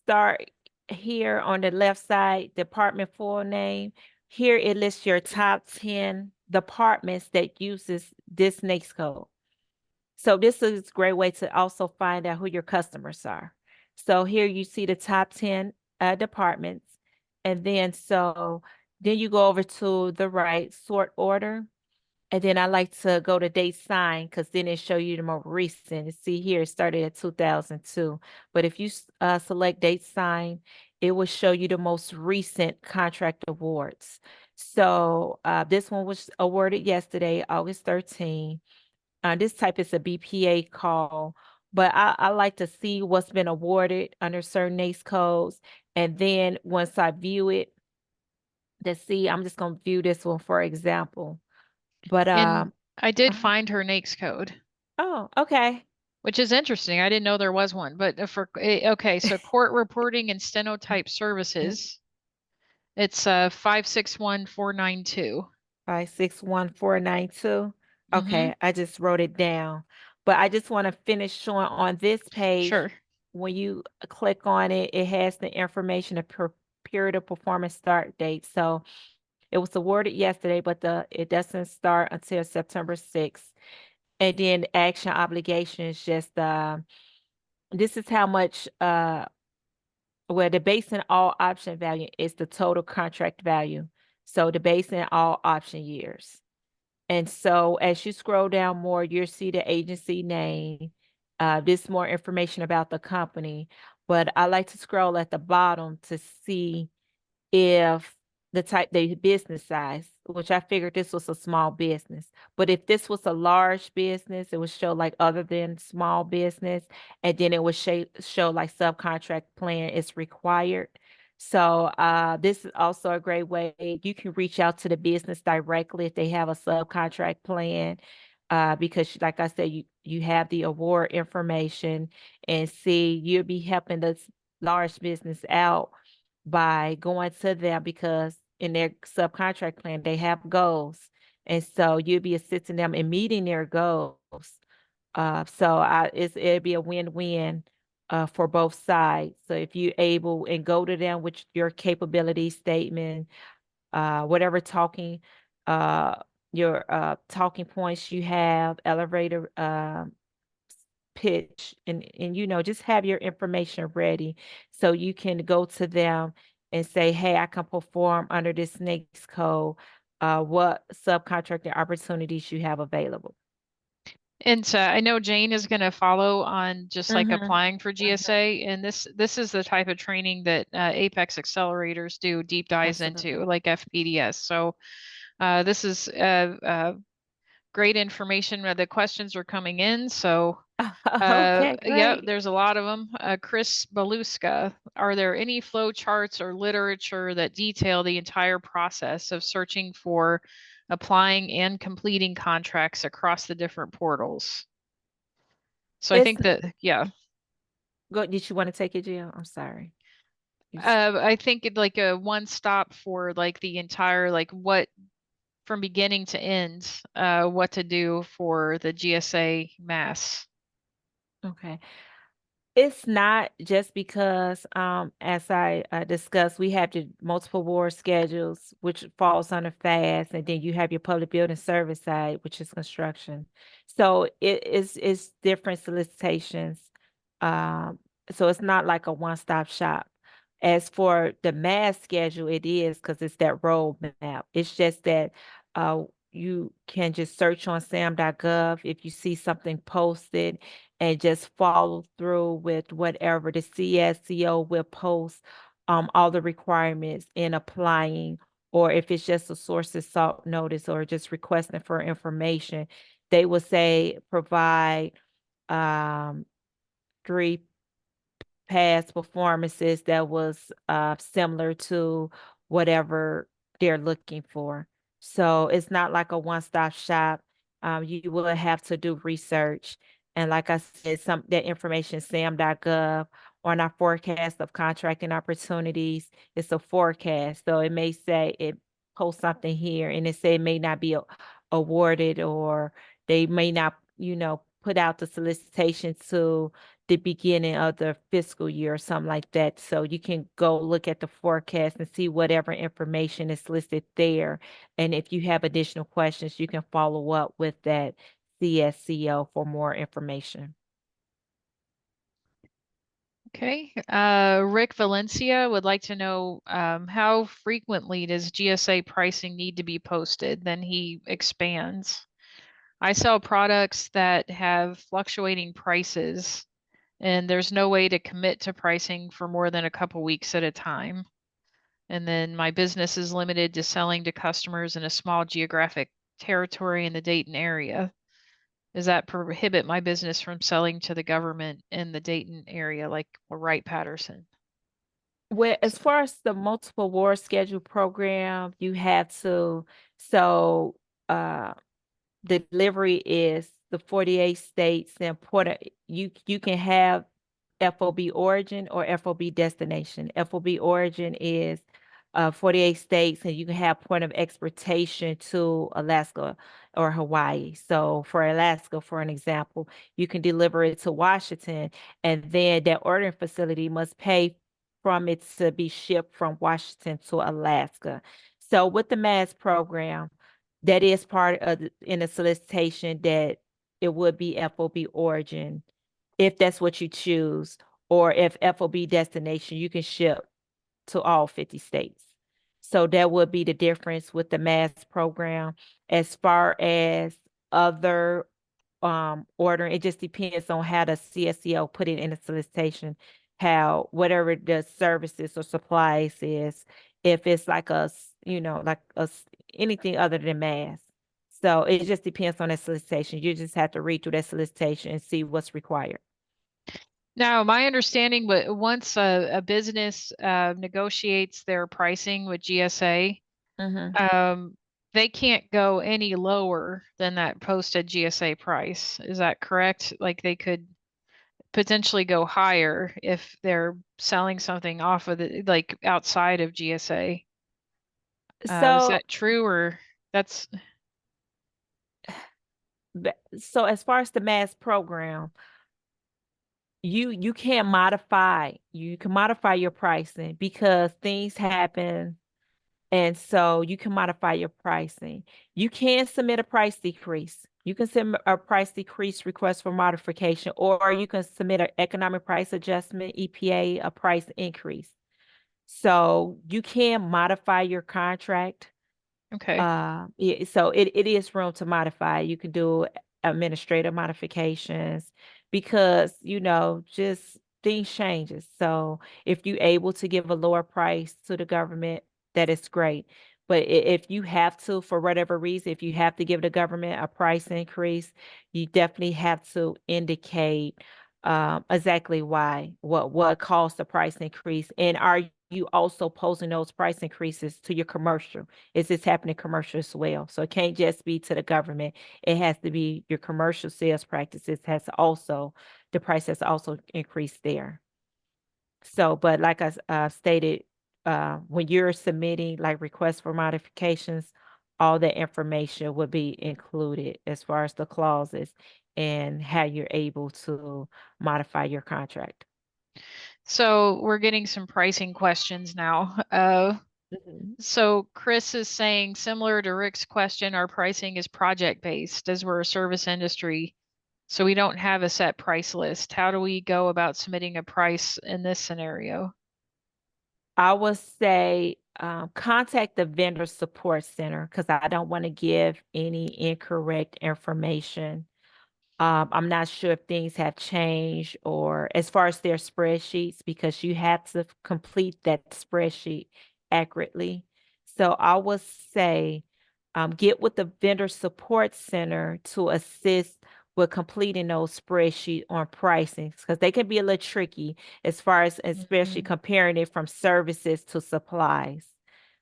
start here on the left side, department full name. Here it lists your top 10 departments that uses this NAICS code. So this is a great way to also find out who your customers are. So here you see the top 10 departments. And then then you go over to the right, sort order. And then I like to go to date signed because then it show you the more recent. See here, it started at 2002. But if you select date signed, it will show you the most recent contract awards. So this one was awarded yesterday, August 13. This type is a BPA call, but I like to see what's been awarded under certain NAICS codes. And then once I view it, I'm just going to view this one for example. But And I did uh-huh. find her NAICS code, Oh, okay. which is interesting. I didn't know there was one, but okay, so court reporting and stenotype services, it's 561492. 561492. Mm-hmm. Okay, I just wrote it down. But I just want to finish showing on this page. Sure. When you click on it, it has the information of period of performance start date. So it was awarded yesterday, but it doesn't start until September 6th. And then action obligation is just this is how much where the base and all option value is the total contract value. So the base and all option years. And so as you scroll down more, you'll see the agency name. This more information about the company, but I like to scroll at the bottom to see if the business size, which I figured this was a small business. But if this was a large business, it would show like other than small business, and then it would show like subcontract plan is required. So this is also a great way. You can reach out to the business directly if they have a subcontract plan. Because like I said, you have the award information, and see, you'll be helping this large business out by going to them, because in their subcontract plan, they have goals. And so you'll be assisting them in meeting their goals. It'd be a win-win for both sides. So if you're able and go to them with your capability statement, whatever your talking points you have, elevator pitch, and just have your information ready so you can go to them and say, hey, I can perform under this next code. What subcontracting opportunities you have available. And I know Jane is going to follow on just like Mhm. applying for GSA, and this is the type of training that Apex accelerators do deep dives Absolutely. into, like FPDS. So this is great information. The questions are coming in, so Okay, yeah, great. there's a lot of them. Chris Beluska, are there any flow charts or literature that detail the entire process of searching for, applying, and completing contracts across the different portals? So I It's think that, yeah, Did you want to take it, Jill? I'm sorry. I think it like a one stop for like the entire, like what from beginning to end, what to do for the GSA MAS. Okay. It's not just because, as I discussed, we have the multiple award schedules, which falls under FAST, and then you have your public building service side, which is construction. So it's different solicitations. Um, so it's not like a one-stop shop. As for the MAS schedule, it is, because it's that roadmap. It's just that you can just search on sam.gov if you see something posted, and just follow through with whatever the CSCO will post, all the requirements in applying, or if it's just a source of salt notice or just requesting for information, they will say provide um 3 past performances that was similar to whatever they're looking for. So it's not like a one-stop shop. You will have to do research. And like I said, some that information, sam.gov, on our forecast of contracting opportunities, it's a forecast. So it may say it post something here, and it say it may not be awarded, or they may not, put out the solicitation to the beginning of the fiscal year or something like that. So you can go look at the forecast and see whatever information is listed there. And if you have additional questions, you can follow up with that CSCO for more information. Okay. Rick Valencia would like to know how frequently does GSA pricing need to be posted? Then he expands. I sell products that have fluctuating prices, and there's no way to commit to pricing for more than a couple weeks at a time. And then my business is limited to selling to customers in a small geographic territory in the Dayton area. Does that prohibit my business from selling to the government in the Dayton area, like Wright-Patterson? Well, as far as the multiple award schedule program, you have to, so the delivery is the 48 states. The important, you can have FOB origin or FOB destination. FOB origin is 48 states, and you can have point of exportation to Alaska or Hawaii. So for Alaska, for an example, you can deliver it to Washington, and then that ordering facility must pay from it to be shipped from Washington to Alaska. So with the MAS program, that is part of in the solicitation, that it would be FOB origin if that's what you choose, or if FOB destination, you can ship to all 50 states. So that would be the difference with the MAS program. As far as other ordering, it just depends on how the CSCO put it in the solicitation, how whatever the services or supplies is, if it's like anything other than MAS. So it just depends on that solicitation. You just have to read through that solicitation and see what's required. Now, my understanding, but once a business negotiates their pricing with GSA, they can't go any lower than that posted GSA price. Is that correct? Like they could potentially go higher if they're selling something off of like outside of GSA. Is So that true, or that's so as far as the MAS program, you can modify your pricing because things happen, and so you can modify your pricing. You can submit a price decrease. You can submit a price decrease request for modification, or you can submit an economic price adjustment, EPA, a price increase. So you can modify your contract. okay? So it is room to modify. You can do administrative modifications because, just things changes. So if you're able to give a lower price to the government, that is great. But if you have to, for whatever reason, if you have to give the government a price increase, you definitely have to indicate exactly why, what caused the price increase, and are you also posing those price increases to your commercial? Is this happening commercial as well? So it can't just be to the government. It has to be your commercial sales practices the price has also increased there. So, but like I stated, when you're submitting like requests for modifications, all that information would be included as far as the clauses and how you're able to modify your contract. So we're getting some pricing questions now. So Chris is saying, similar to Rick's question, our pricing is project-based as we're a service industry. So we don't have a set price list. How do we go about submitting a price in this scenario? I would say contact the vendor support center because I don't want to give any incorrect information. I'm not sure if things have changed or as far as their spreadsheets, because you have to complete that spreadsheet accurately. So I would say get with the vendor support center to assist with completing those spreadsheets on pricing because they can be a little tricky as far as especially comparing it from services to supplies.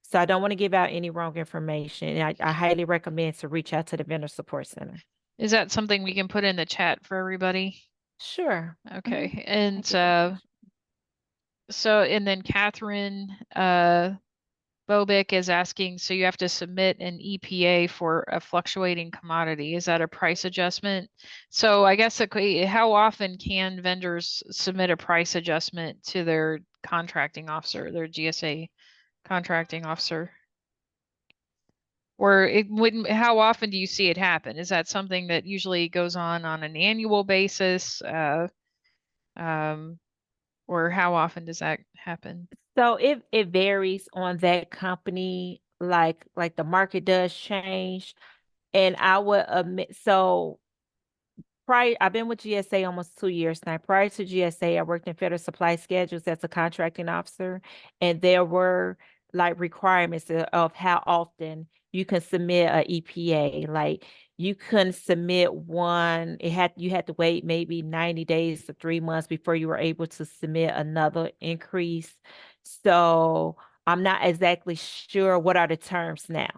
So I don't want to give out any wrong information. And I highly recommend to reach out to the vendor support center. Is that something we can put in the chat for everybody? Sure. Okay. And I and then Catherine Bobick is asking, so you have to submit an EPA for a fluctuating commodity. Is that a price adjustment? So I guess how often can vendors submit a price adjustment to their contracting officer, their GSA contracting officer? Or it wouldn't, how often do you see it happen? Is that something that usually goes on an annual basis? Or how often does that happen? So it varies on that company, like the market does change. And I would admit, so I've been with GSA almost 2 years now. Prior to GSA, I worked in Federal Supply Schedules as a contracting officer, and there were like requirements of how often you can submit a EPA. Like you couldn't submit one, you had to wait maybe 90 days to 3 months before you were able to submit another increase. So I'm not exactly sure what are the terms now.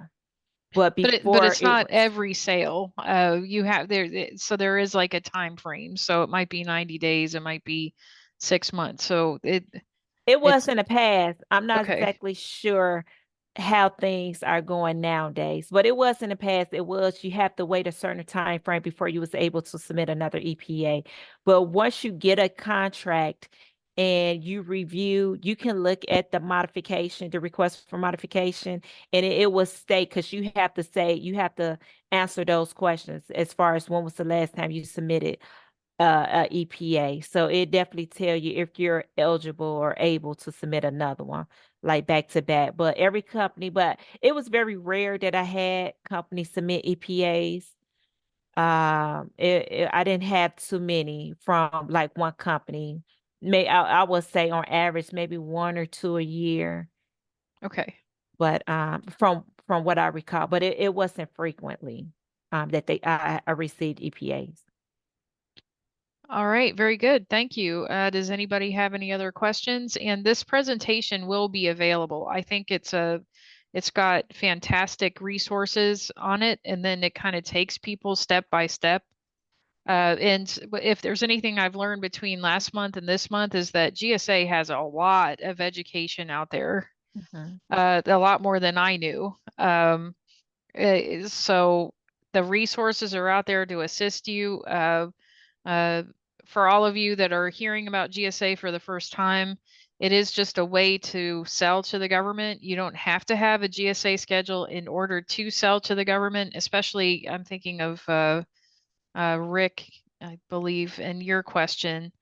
But But before it's it not was. every sale. You have so there is like a time frame. So it might be 90 days, it might be 6 months. So It was it's in the past. I'm not okay. exactly sure how things are going nowadays, but it was in the past. It was you have to wait a certain time frame before you was able to submit another EPA. But once you get a contract and you review, you can look at the modification, the request for modification, and it will state because you have to answer those questions as far as when was the last time you submitted a EPA. So it definitely tell you if you're eligible or able to submit another one, like back to back. But every company, but it was very rare that I had companies submit EPAs. I didn't have too many from like one company. I would say on average maybe one or two a year. Okay. But from what I recall, but it wasn't frequently that I received EPAs. All right, very good. Thank you. Does anybody have any other questions? And this presentation will be available. I think it's got fantastic resources on it, and then it kind of takes people step by step. And if there's anything I've learned between last month and this month is that GSA has a lot of education out there, a lot more than I knew. So the resources are out there to assist you. For all of you that are hearing about GSA for the first time, it is just a way to sell to the government. You don't have to have a GSA schedule in order to sell to the government, especially I'm thinking of Rick, I believe, and your question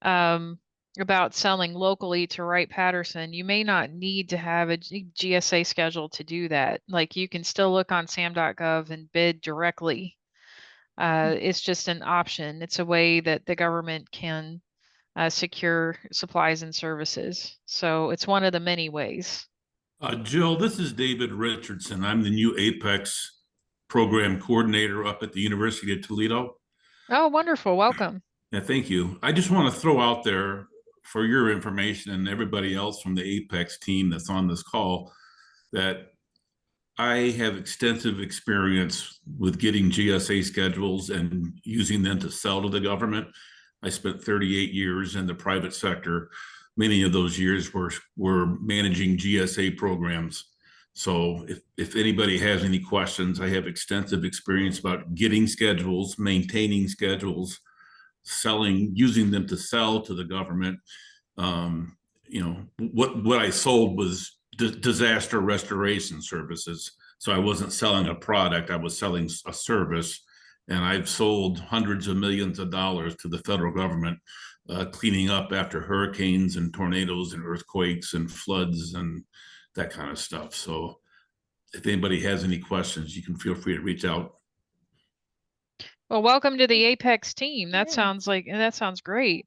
about selling locally to Wright-Patterson. You may not need to have a GSA schedule to do that. Like you can still look on sam.gov and bid directly. It's just an option. It's a way that the government can secure supplies and services. So it's one of the many ways. Jill, this is David Richardson. I'm the new Apex program coordinator up at the University of Toledo. Oh, wonderful. Welcome. Yeah, thank you. I just want to throw out there for your information and everybody else from the Apex team that's on this call that I have extensive experience with getting GSA schedules and using them to sell to the government. I spent 38 years in the private sector. Many of those years were managing GSA programs. So if anybody has any questions, I have extensive experience about getting schedules, maintaining schedules, selling, using them to sell to the government. What I sold was disaster restoration services. So I wasn't selling a product, I was selling a service. And I've sold hundreds of millions of dollars to the federal government, cleaning up after hurricanes and tornadoes and earthquakes and floods and that kind of stuff. So if anybody has any questions, you can feel free to reach out. Well, welcome to the Apex team. That Yes. sounds great.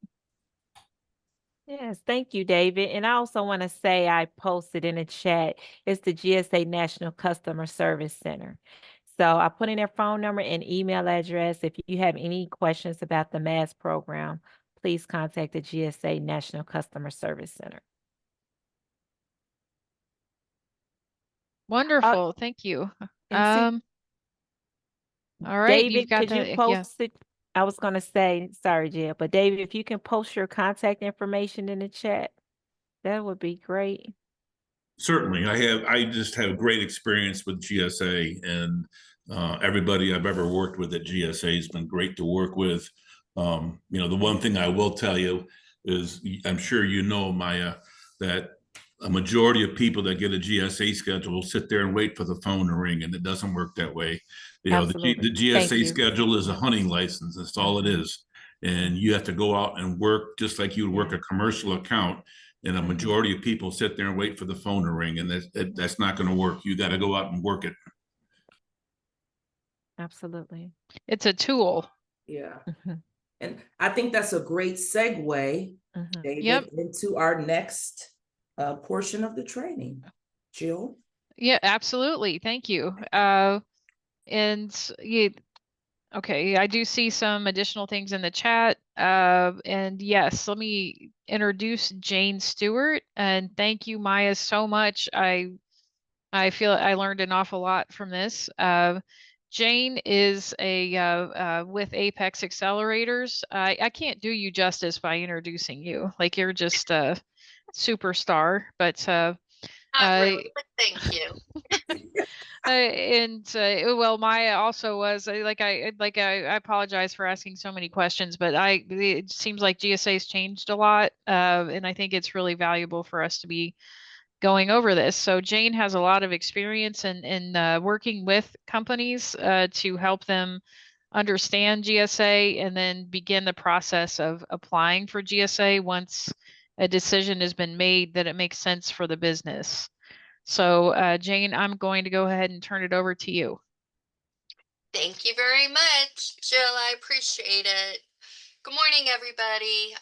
Yes, thank you, David. And I also want to say I posted in the chat, it's the GSA National Customer Service Center. So I put in their phone number and email address. If you have any questions about the MAS program, please contact the GSA National Customer Service Center. Wonderful. Thank you. And All right, David, you've got could you post it? I was going to say, sorry, Jill, but David, if you can post your contact information in the chat, that would be great. Certainly. I just have great experience with GSA, and everybody I've ever worked with at GSA has been great to work with. The one thing I will tell you is I'm sure you know, Maya, that a majority of people that get a GSA schedule sit there and wait for the phone to ring, and it doesn't work that way. The GSA schedule is a hunting license. That's all it is. And you have to go out and work just like you would work a commercial account. And a majority of people sit there and wait for the phone to ring, and that's not going to work. You got to go out and work it. Absolutely. It's a tool. Yeah. And I think that's a great segue, David, into our next portion of the training. Jill? Yeah, absolutely. Thank you. Okay, I do see some additional things in the chat. And yes, let me introduce Jane Stewart. And thank you, Maya, so much. I feel I learned an awful lot from this. Jane is with Apex Accelerators. I can't do you justice by introducing you. Like you're just a superstar, but really, but thank you. Well, Maya also was I apologize for asking so many questions, but it seems like GSA's changed a lot, and I think it's really valuable for us to be going over this. So Jane has a lot of experience in working with companies to help them understand GSA and then begin the process of applying for GSA once a decision has been made that it makes sense for the business. So Jane, I'm going to go ahead and turn it over to you. Thank you very much, Jill. I appreciate it. Good morning, everybody.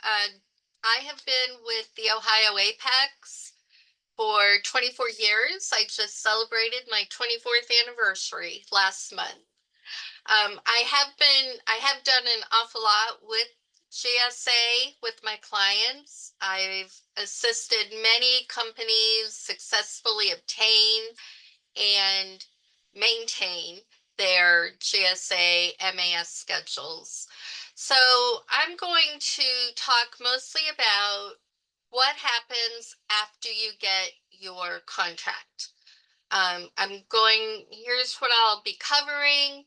I have been with the Ohio Apex for 24 years. I just celebrated my 24th anniversary last month. I have done an awful lot with GSA with my clients. I've assisted many companies successfully obtain and maintain their GSA MAS schedules. So I'm going to talk mostly about what happens after you get your contract. Here's what I'll be covering.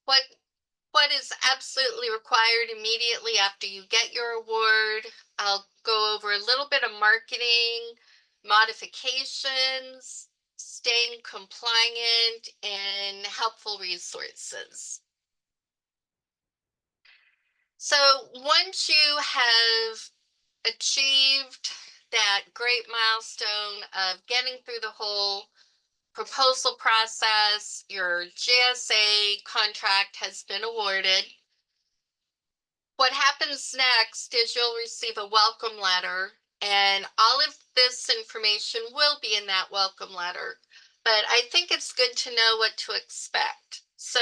What is absolutely required immediately after you get your award. I'll go over a little bit of marketing, modifications, staying compliant, and helpful resources. So once you have achieved that great milestone of getting through the whole proposal process, your GSA contract has been awarded. What happens next is you'll receive a welcome letter, and all of this information will be in that welcome letter. But I think it's good to know what to expect. So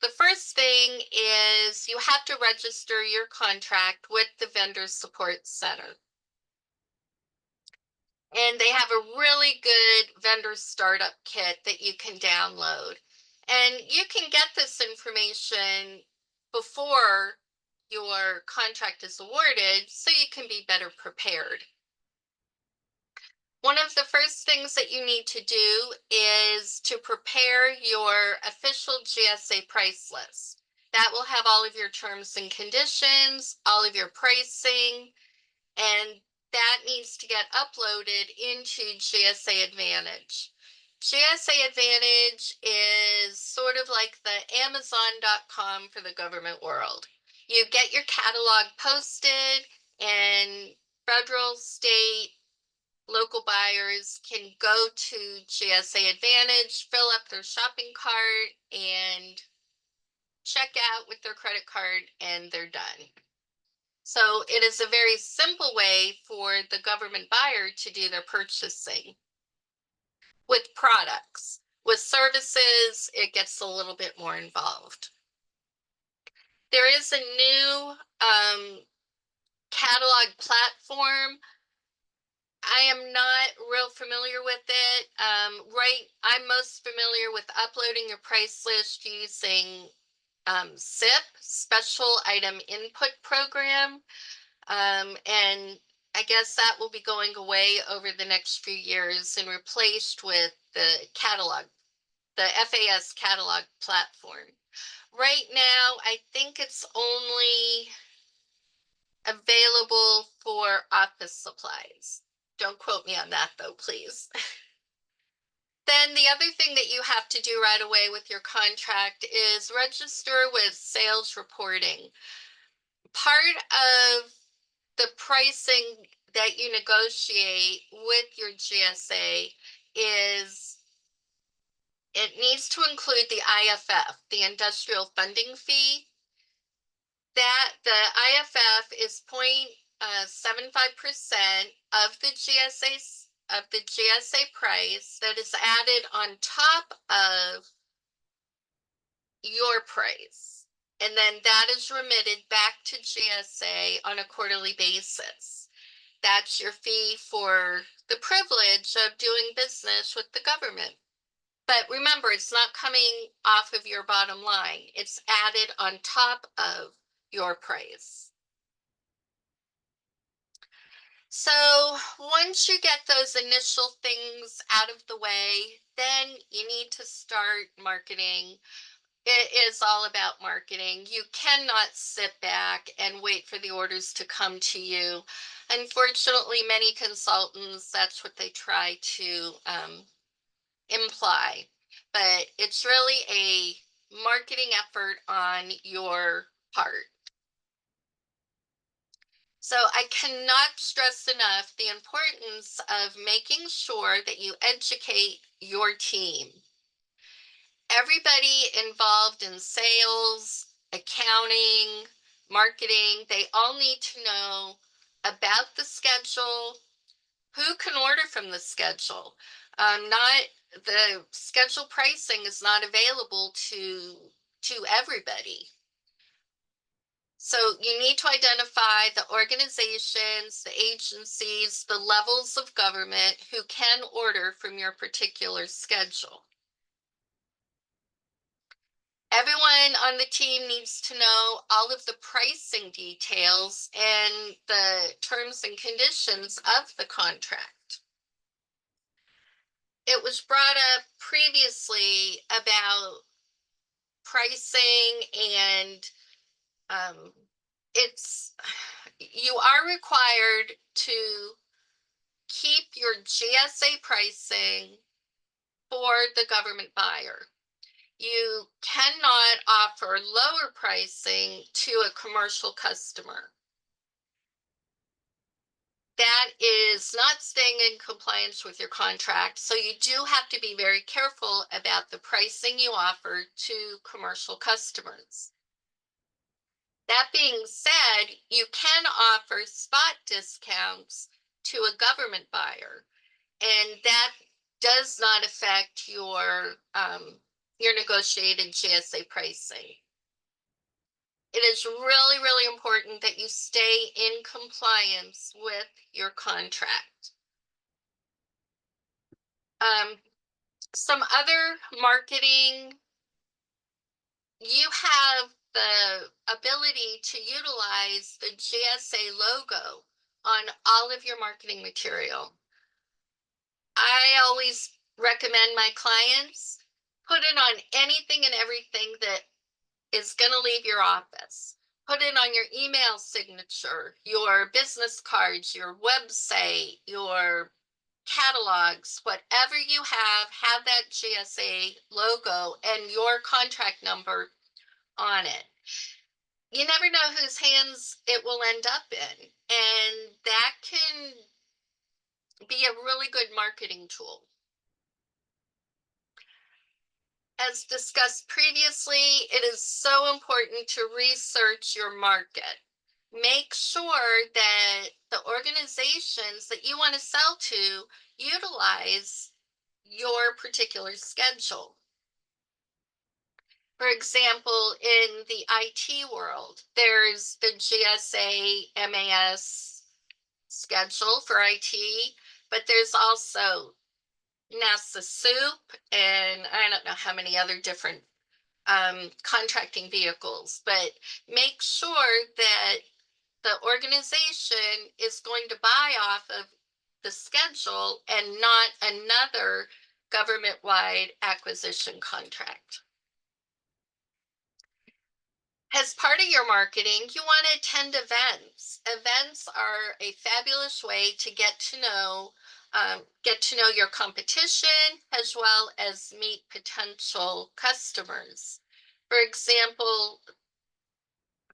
the first thing is you have to register your contract with the Vendor Support Center. And they have a really good vendor startup kit that you can download. And you can get this information before your contract is awarded so you can be better prepared. One of the first things that you need to do is to prepare your official GSA price list. That will have all of your terms and conditions, all of your pricing, and that needs to get uploaded into GSA Advantage. GSA Advantage is sort of like the Amazon.com for the government world. You get your catalog posted, and federal, state, local buyers can go to GSA Advantage, fill up their shopping cart, and check out with their credit card, and they're done. So it is a very simple way for the government buyer to do their purchasing. With products, with services, it gets a little bit more involved. There is a new catalog platform. I am not real familiar with it. I'm most familiar with uploading your price list using SIP, Special Item Input Program. And I guess that will be going away over the next few years and replaced with the catalog, the FAS catalog platform. Right now, I think it's only available for office supplies. Don't quote me on that though, please. Then the other thing that you have to do right away with your contract is register with sales reporting. Part of the pricing that you negotiate with your GSA is it needs to include the IFF, the industrial funding fee. That the IFF is 0.75% of the GSA price that is added on top of your price. And then that is remitted back to GSA on a quarterly basis. That's your fee for the privilege of doing business with the government. But remember, it's not coming off of your bottom line. It's added on top of your price. So once you get those initial things out of the way, then you need to start marketing. It is all about marketing. You cannot sit back and wait for the orders to come to you. Unfortunately, many consultants, that's what they try to imply. But it's really a marketing effort on your part. So I cannot stress enough the importance of making sure that you educate your team. Everybody involved in sales, accounting, marketing, they all need to know about the schedule, who can order from the schedule. Not the schedule pricing is not available to everybody. So you need to identify the organizations, the agencies, the levels of government who can order from your particular schedule. Everyone on the team needs to know all of the pricing details and the terms and conditions of the contract. It was brought up previously about pricing, and you are required to keep your GSA pricing for the government buyer. You cannot offer lower pricing to a commercial customer. That is not staying in compliance with your contract. So you do have to be very careful about the pricing you offer to commercial customers. That being said, you can offer spot discounts to a government buyer, and that does not affect your negotiated GSA pricing. It is really, really important that you stay in compliance with your contract. Some other marketing, you have the ability to utilize the GSA logo on all of your marketing material. I always recommend my clients put it on anything and everything that is going to leave your office. Put it on your email signature, your business cards, your website, your catalogs, whatever you have that GSA logo and your contract number on it. You never know whose hands it will end up in, and that can be a really good marketing tool. As discussed previously, it is so important to research your market. Make sure that the organizations that you want to sell to utilize your particular schedule. For example, in the IT world, there's the GSA MAS schedule for IT, but there's also NASA Soup, and I don't know how many other different contracting vehicles, but make sure that the organization is going to buy off of the schedule and not another government-wide acquisition contract. As part of your marketing, you want to attend events. Events are a fabulous way to get to know your competition as well as meet potential customers. For example,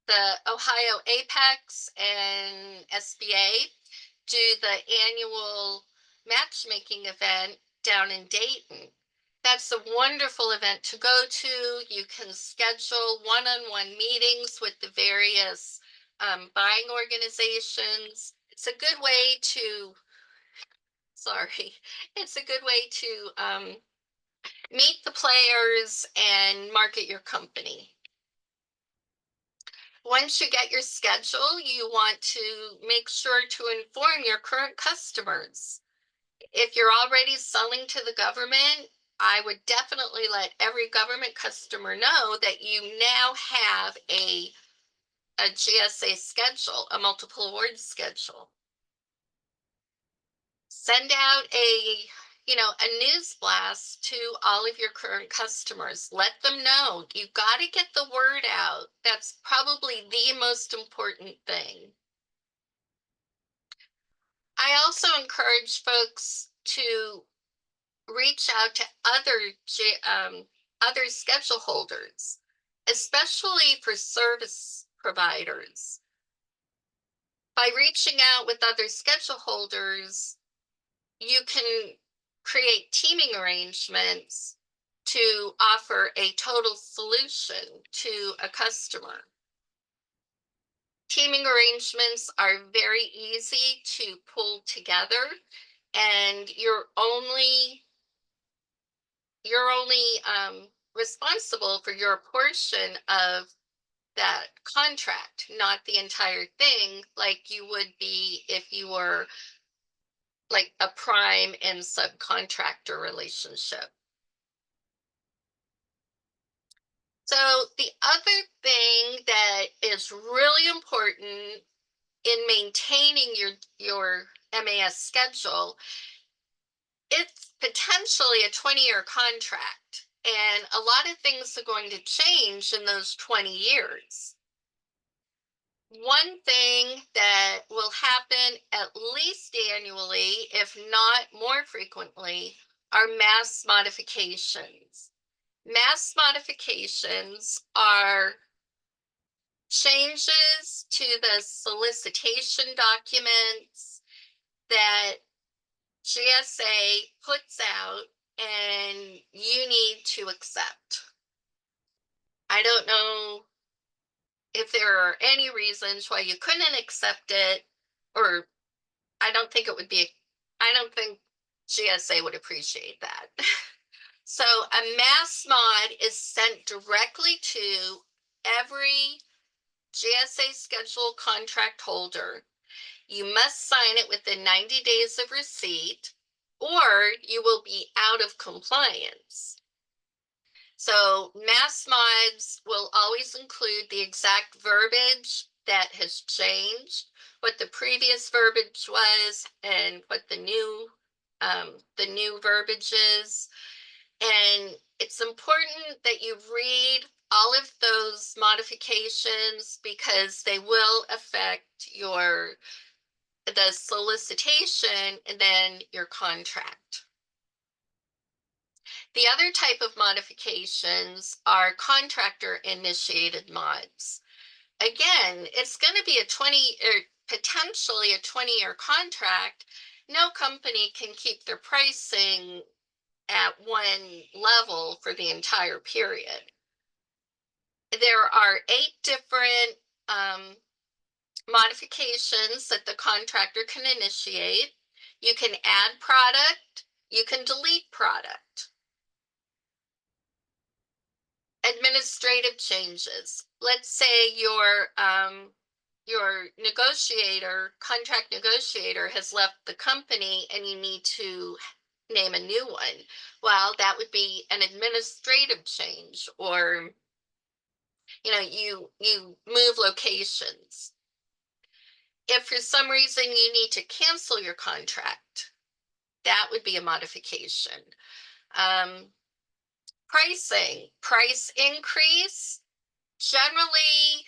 the Ohio Apex and SBA do the annual matchmaking event down in Dayton. That's a wonderful event to go to. You can schedule one-on-one meetings with the various buying organizations. It's a good way to, meet the players and market your company. Once you get your schedule, you want to make sure to inform your current customers. If you're already selling to the government, I would definitely let every government customer know that you now have a GSA schedule, a multiple award schedule. Send out a news blast to all of your current customers. Let them know. You got to get the word out. That's probably the most important thing. I also encourage folks to reach out to other other schedule holders, especially for service providers. By reaching out with other schedule holders, you can create teaming arrangements to offer a total solution to a customer. Teaming arrangements are very easy to pull together, and you're only responsible for your portion of that contract, not the entire thing, like you would be if you were like a prime and subcontractor relationship. So the other thing that is really important in maintaining your MAS schedule, it's potentially a 20-year contract, and a lot of things are going to change in those 20 years. One thing that will happen at least annually, if not more frequently, are MAS modifications. MAS modifications are changes to the solicitation documents that GSA puts out and you need to accept. I don't know if there are any reasons why you couldn't accept it, or I don't think GSA would appreciate that. So a MAS mod is sent directly to every GSA schedule contract holder. You must sign it within 90 days of receipt, or you will be out of compliance. So MAS mods will always include the exact verbiage that has changed, what the previous verbiage was, and what the new verbiage is. And it's important that you read all of those modifications because they will affect the solicitation and then your contract. The other type of modifications are contractor initiated mods. Again, it's going to be potentially a 20-year contract. No company can keep their pricing at one level for the entire period. There are 8 different modifications that the contractor can initiate. You can add product, you can delete product. Administrative changes. Let's say your contract negotiator has left the company and you need to name a new one. Well, that would be an administrative change, or you move locations. If for some reason you need to cancel your contract, that would be a modification. Price increase. Generally,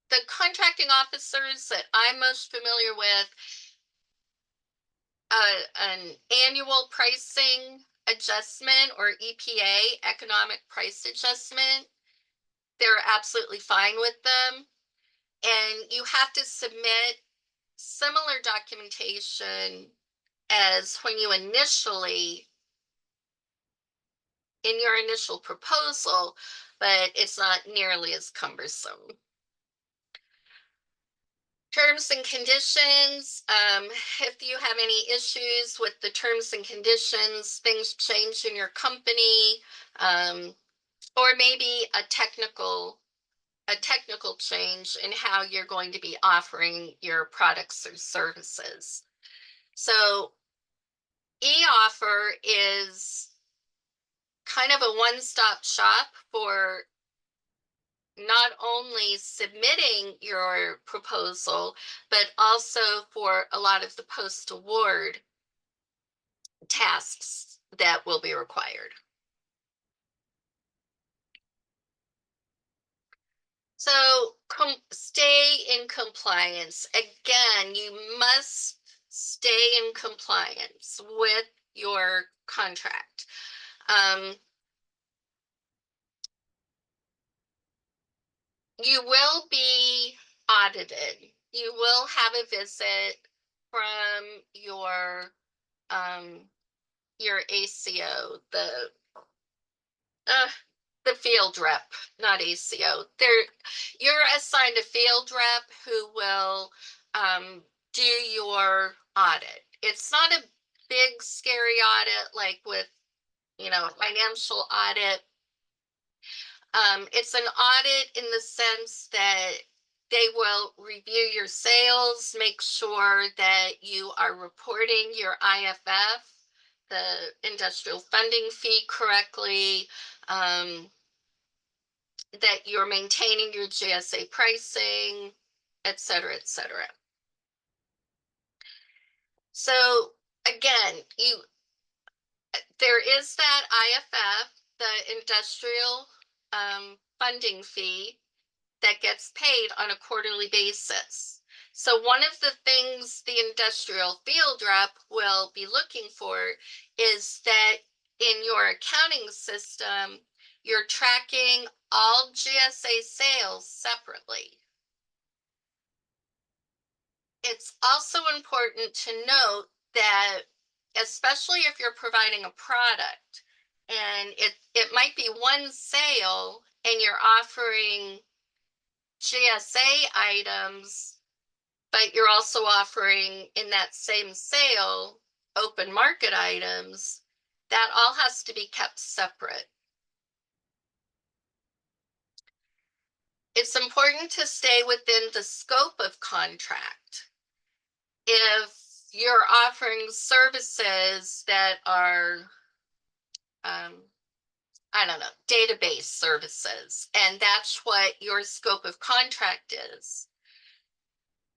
the contracting officers that I'm most familiar with, an annual pricing adjustment, or EPA, economic price adjustment, they're absolutely fine with them. And you have to submit similar documentation as when you in your initial proposal, but it's not nearly as cumbersome. Terms and conditions. If you have any issues with the terms and conditions, things change in your company, or maybe a technical change in how you're going to be offering your products or services. So e-offer is kind of a one-stop shop for not only submitting your proposal, but also for a lot of the post-award tasks that will be required. So stay in compliance. Again, you must stay in compliance with your contract. you will be audited. You will have a visit from your ACO, the field rep, not ACO. You're assigned a field rep who will do your audit. It's not a big scary audit like with, a financial audit. It's an audit in the sense that they will review your sales, make sure that you are reporting your IFF, the industrial funding fee, correctly, that you're maintaining your GSA pricing, et cetera, et cetera. So again, there is that IFF, the industrial funding fee, that gets paid on a quarterly basis. So one of the things the industrial field rep will be looking for is that in your accounting system, you're tracking all GSA sales separately. It's also important to note that, especially if you're providing a product and it might be one sale and you're offering GSA items, but you're also offering in that same sale open market items, that all has to be kept separate. It's important to stay within the scope of contract. If you're offering services that are, I don't know, database services, and that's what your scope of contract is,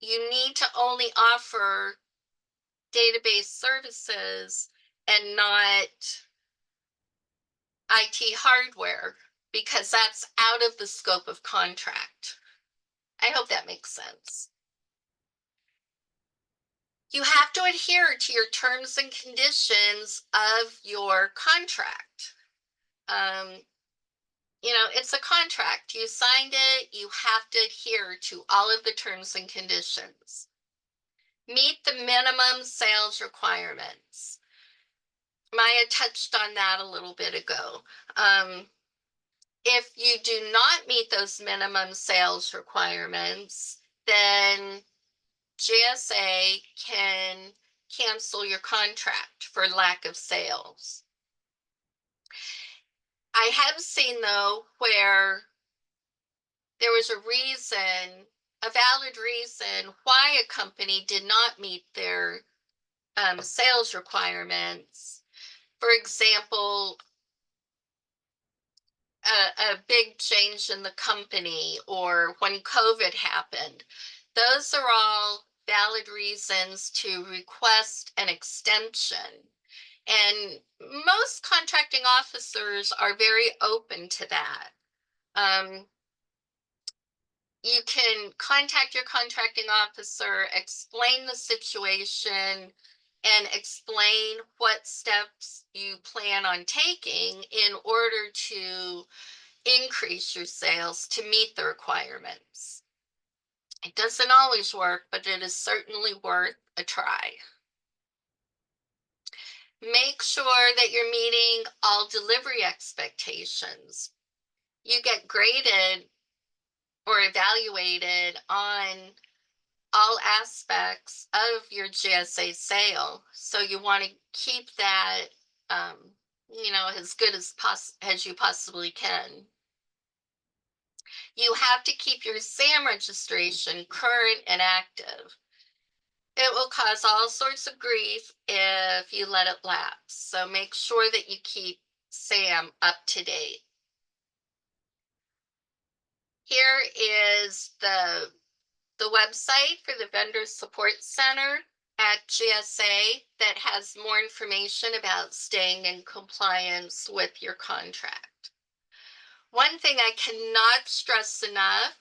you need to only offer database services and not IT hardware, because that's out of the scope of contract. I hope that makes sense. You have to adhere to your terms and conditions of your contract. It's a contract. You signed it. You have to adhere to all of the terms and conditions. Meet the minimum sales requirements. Maya touched on that a little bit ago. If you do not meet those minimum sales requirements, then GSA can cancel your contract for lack of sales. I have seen, though, where there was a valid reason why a company did not meet their sales requirements. For example, a big change in the company, or when COVID happened. Those are all valid reasons to request an extension. And most contracting officers are very open to that. You can contact your contracting officer, explain the situation, and explain what steps you plan on taking in order to increase your sales to meet the requirements. It doesn't always work, but it is certainly worth a try. Make sure that you're meeting all delivery expectations. You get graded or evaluated on all aspects of your GSA sale. So you want to keep that, as good as you possibly can. You have to keep your SAM registration current and active. It will cause all sorts of grief if you let it lapse. So make sure that you keep SAM up to date. Here is the website for the Vendor Support Center at GSA that has more information about staying in compliance with your contract. One thing I cannot stress enough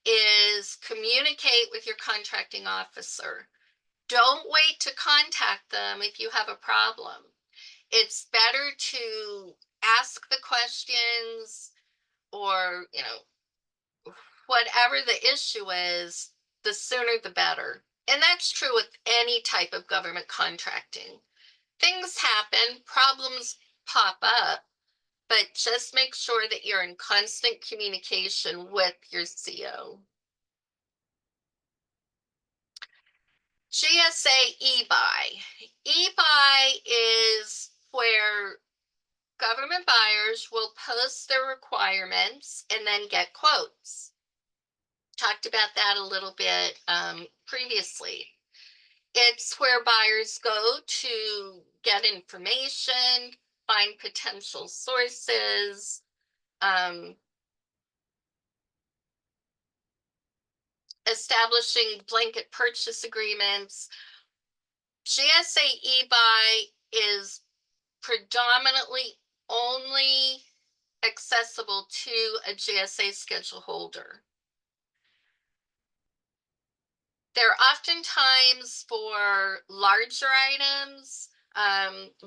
is communicate with your contracting officer. Don't wait to contact them if you have a problem. It's better to ask the questions, or, whatever the issue is, the sooner the better. And that's true with any type of government contracting. Things happen, problems pop up, but just make sure that you're in constant communication with your CO. GSA eBuy. eBuy is where government buyers will post their requirements and then get quotes. Talked about that a little bit previously. It's where buyers go to get information, find potential sources, establishing blanket purchase agreements. GSA eBuy is predominantly only accessible to a GSA schedule holder. They're oftentimes for larger items,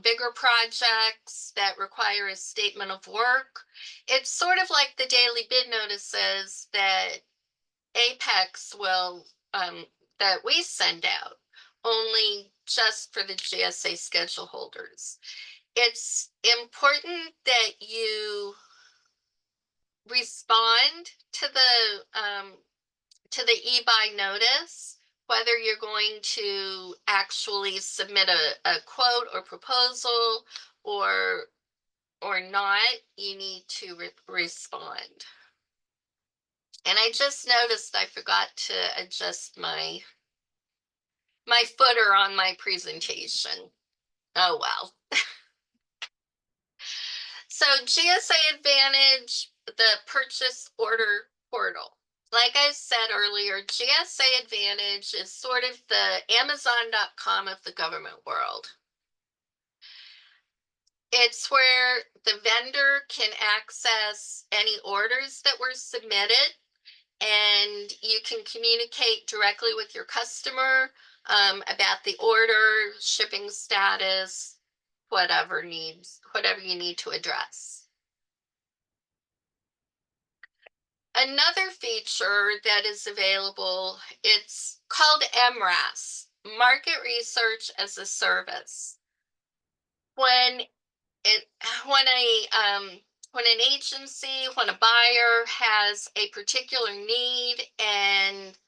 bigger projects that require a statement of work. It's sort of like the daily bid notices that Apex will, that we send out, only just for the GSA schedule holders. It's important that you respond to the eBuy notice, whether you're going to actually submit a quote or proposal or not. You need to respond. And I just noticed I forgot to adjust my footer on my presentation. Oh well. So GSA Advantage, the purchase order portal. Like I said earlier, GSA Advantage is sort of the Amazon.com of the government world. It's where the vendor can access any orders that were submitted, and you can communicate directly with your customer about the order, shipping status, whatever you need to address. Another feature that is available, it's called MRAS, Market Research as a Service. When an agency, when a buyer has a particular need and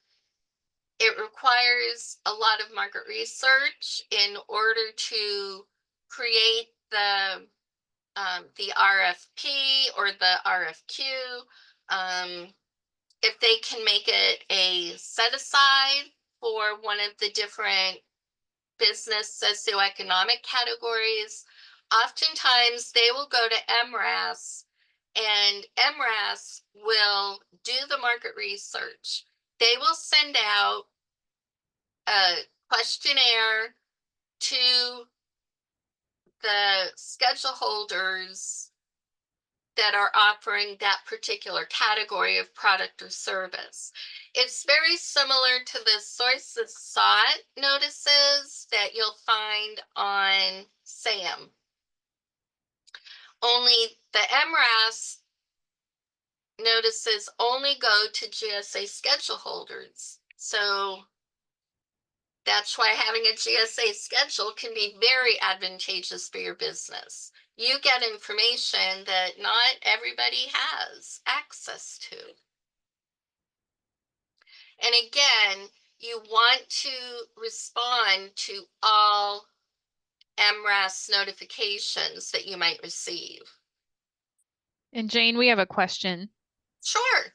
it requires a lot of market research in order to create the RFP or the RFQ, if they can make it a set aside for one of the different business socioeconomic categories, oftentimes they will go to MRAS, and MRAS will do the market research. They will send out a questionnaire to the schedule holders that are offering that particular category of product or service. It's very similar to the sources sought notices that you'll find on SAM. Only the MRAS notices only go to GSA schedule holders. So that's why having a GSA schedule can be very advantageous for your business. You get information that not everybody has access to. And again, you want to respond to all MRAS notifications that you might receive. And Jane, we have a question. Sure.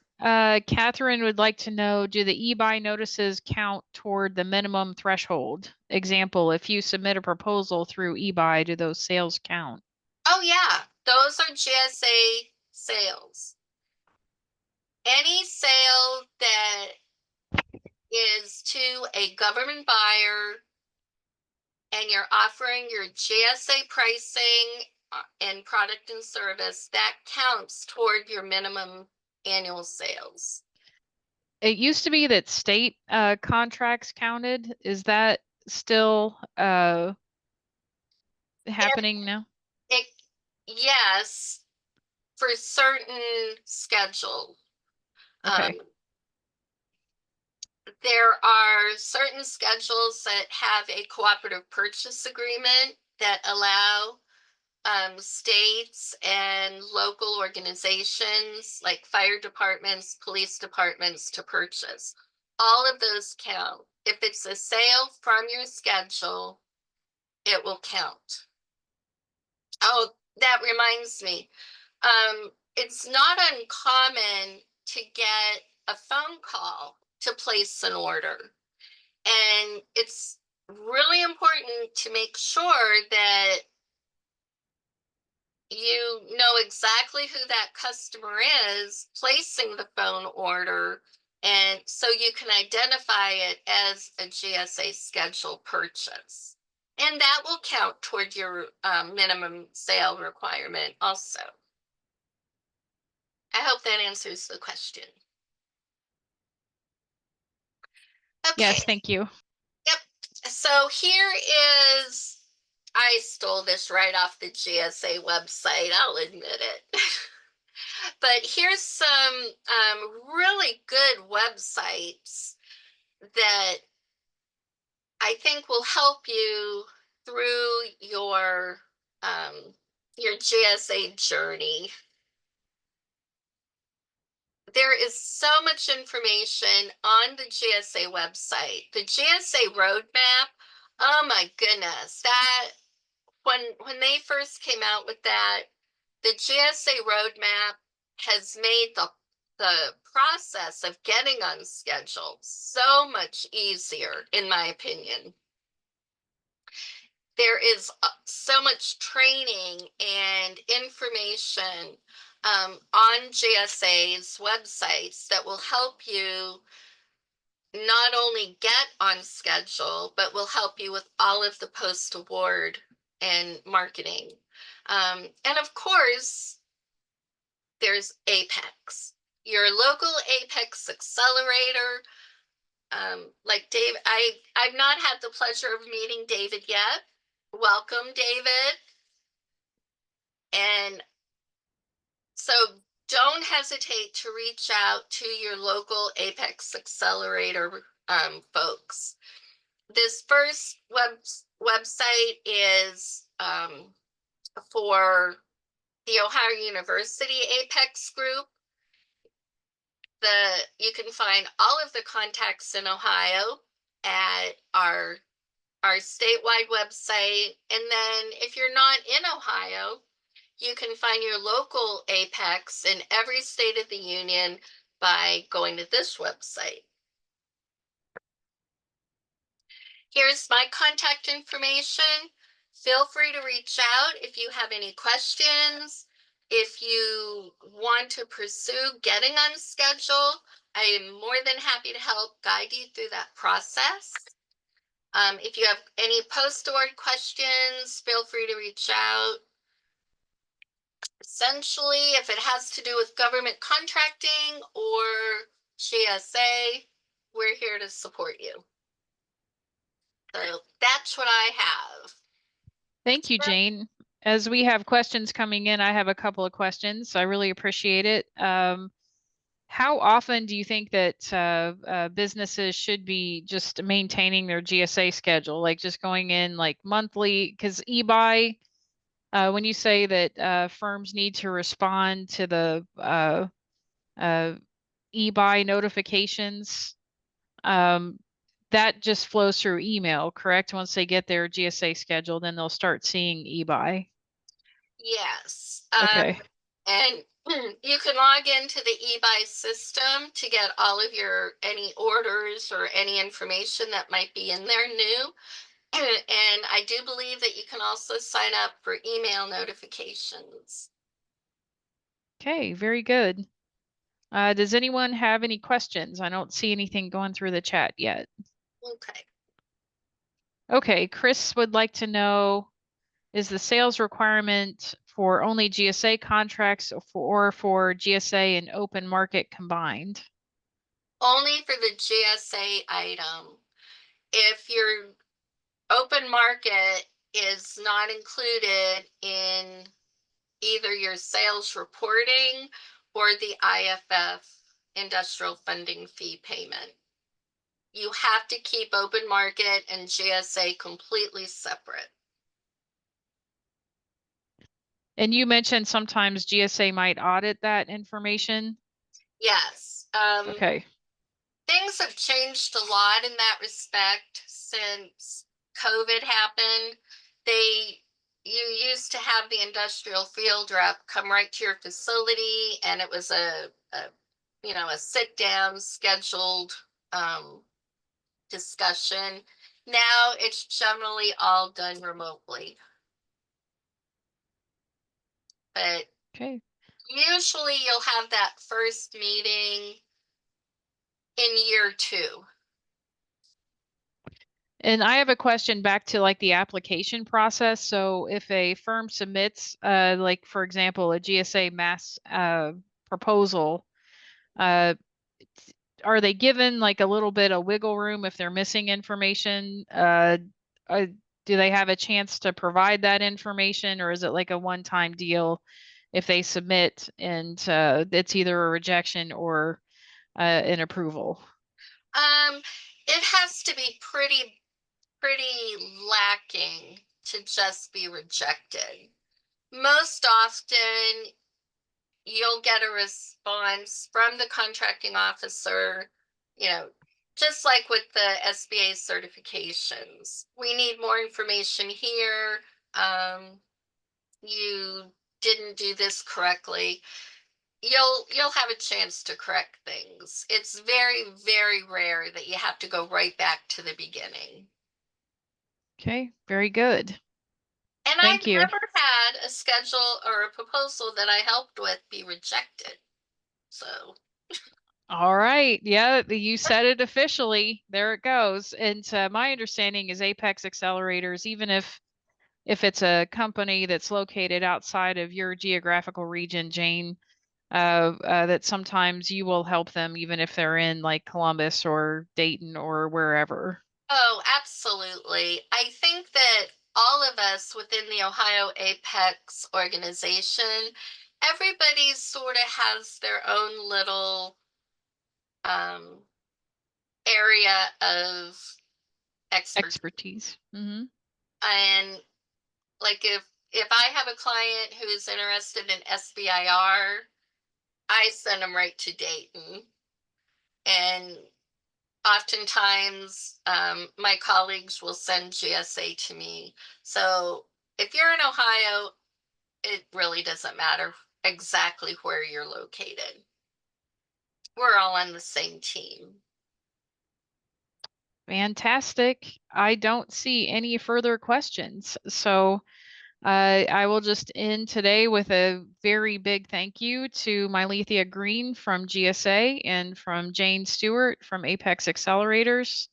Catherine would like to know, do the eBuy notices count toward the minimum threshold? Example, if you submit a proposal through eBuy, do those sales count? Oh yeah, those are GSA sales. Any sale that is to a government buyer and you're offering your GSA pricing and product and service, that counts toward your minimum annual sales. It used to be that state contracts counted. Is that still happening now? Yes, for certain schedule. Okay. there are certain schedules that have a cooperative purchase agreement that allow states and local organizations like fire departments, police departments to purchase. All of those count. If it's a sale from your schedule, it will count. Oh, that reminds me. It's not uncommon to get a phone call to place an order. And it's really important to make sure that you know exactly who that customer is placing the phone order, and so you can identify it as a GSA schedule purchase. And that will count toward your minimum sale requirement also. I hope that answers the question. Okay. Yes, thank you. Yep. So here is, I stole this right off the GSA website, I'll admit it. But here's some really good websites that I think will help you through your GSA journey. There is so much information on the GSA website. The GSA roadmap, oh my goodness, that when they first came out with that, the GSA roadmap has made the process of getting on schedule so much easier, in my opinion. There is so much training and information on GSA's websites that will help you not only get on schedule, but will help you with all of the post-award and marketing. And of course, there's Apex, your local Apex accelerator. Like Dave, I've not had the pleasure of meeting David yet. Welcome, David. And so don't hesitate to reach out to your local Apex accelerator folks. This first website is for the Ohio University Apex group. You can find all of the contacts in Ohio at our statewide website. And then if you're not in Ohio, you can find your local Apex in every state of the union by going to this website. Here's my contact information. Feel free to reach out if you have any questions. If you want to pursue getting on schedule, I am more than happy to help guide you through that process. If you have any post-award questions, feel free to reach out. Essentially, if it has to do with government contracting or GSA, we're here to support you. So that's what I have. Thank you, Jane. As we have questions coming in, I have a couple of questions. I really appreciate it. How often do you think that businesses should be just maintaining their GSA schedule, like just going in like monthly? Because eBuy, when you say that firms need to respond to the eBuy notifications, that just flows through email, correct? Once they get their GSA schedule, then they'll start seeing eBuy. Yes. Okay. And you can log into the eBuy system to get all of your any orders or any information that might be in there new. And I do believe that you can also sign up for email notifications. Okay, very good. Does anyone have any questions? I don't see anything going through the chat yet. Okay. Okay, Chris would like to know, is the sales requirement for only GSA contracts or for GSA and open market combined? Only for the GSA item. If your open market is not included in either your sales reporting or the IFF industrial funding fee payment. You have to keep open market and GSA completely separate. And you mentioned sometimes GSA might audit that information. Yes. Okay. Things have changed a lot in that respect since COVID happened. You used to have the industrial field rep come right to your facility, and it was a sit down scheduled discussion. Now it's generally all done remotely. But Okay. usually you'll have that first meeting in year 2. And I have a question back to like the application process. So if a firm submits, like for example, a GSA MAS proposal, are they given like a little bit of wiggle room if they're missing information? Do they have a chance to provide that information, or is it like a one-time deal if they submit and it's either a rejection or an approval? It has to be pretty lacking to just be rejected. Most often you'll get a response from the contracting officer, just like with the SBA certifications. We need more information here. You didn't do this correctly. You'll have a chance to correct things. It's very, very rare that you have to go right back to the beginning. Okay, very good. And Thank I've you. never had a schedule or a proposal that I helped with be rejected. So. All right. Yeah, you said it officially. There it goes. And my understanding is Apex Accelerators, even if it's a company that's located outside of your geographical region, Jane, that sometimes you will help them even if they're in like Columbus or Dayton or wherever. Oh, absolutely. I think that all of us within the Ohio Apex organization, everybody sort of has their own little area of Expertise. Mm-hmm. And like if I have a client who is interested in SBIR, I send them right to Dayton. And oftentimes my colleagues will send GSA to me. So if you're in Ohio, it really doesn't matter exactly where you're located. We're all on the same team. Fantastic. I don't see any further questions. So I will just end today with a very big thank you to Mylethia Green from GSA and from Jane Stewart from Apex Accelerators.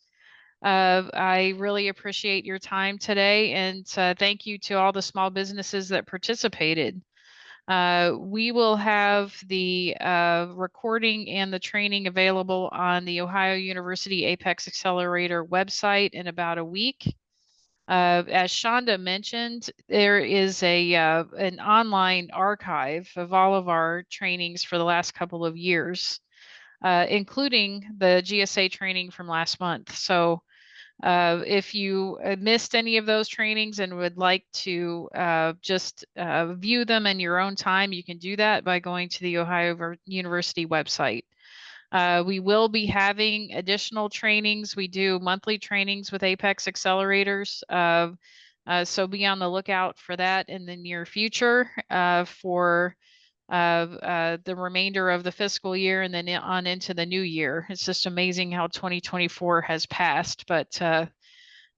I really appreciate your time today, and thank you to all the small businesses that participated. We will have the recording and the training available on the Ohio University Apex Accelerator website in about a week. As Shonda mentioned, there is an online archive of all of our trainings for the last couple of years, including the GSA training from last month. So if you missed any of those trainings and would like to just view them in your own time, you can do that by going to the Ohio University website. We will be having additional trainings. We do monthly trainings with Apex Accelerators. So be on the lookout for that in the near future for the remainder of the fiscal year and then on into the new year. It's just amazing how 2024 has passed. But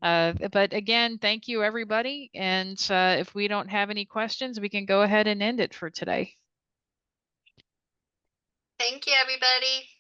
again, thank you, everybody. And if we don't have any questions, we can go ahead and end it for today. Thank you, everybody.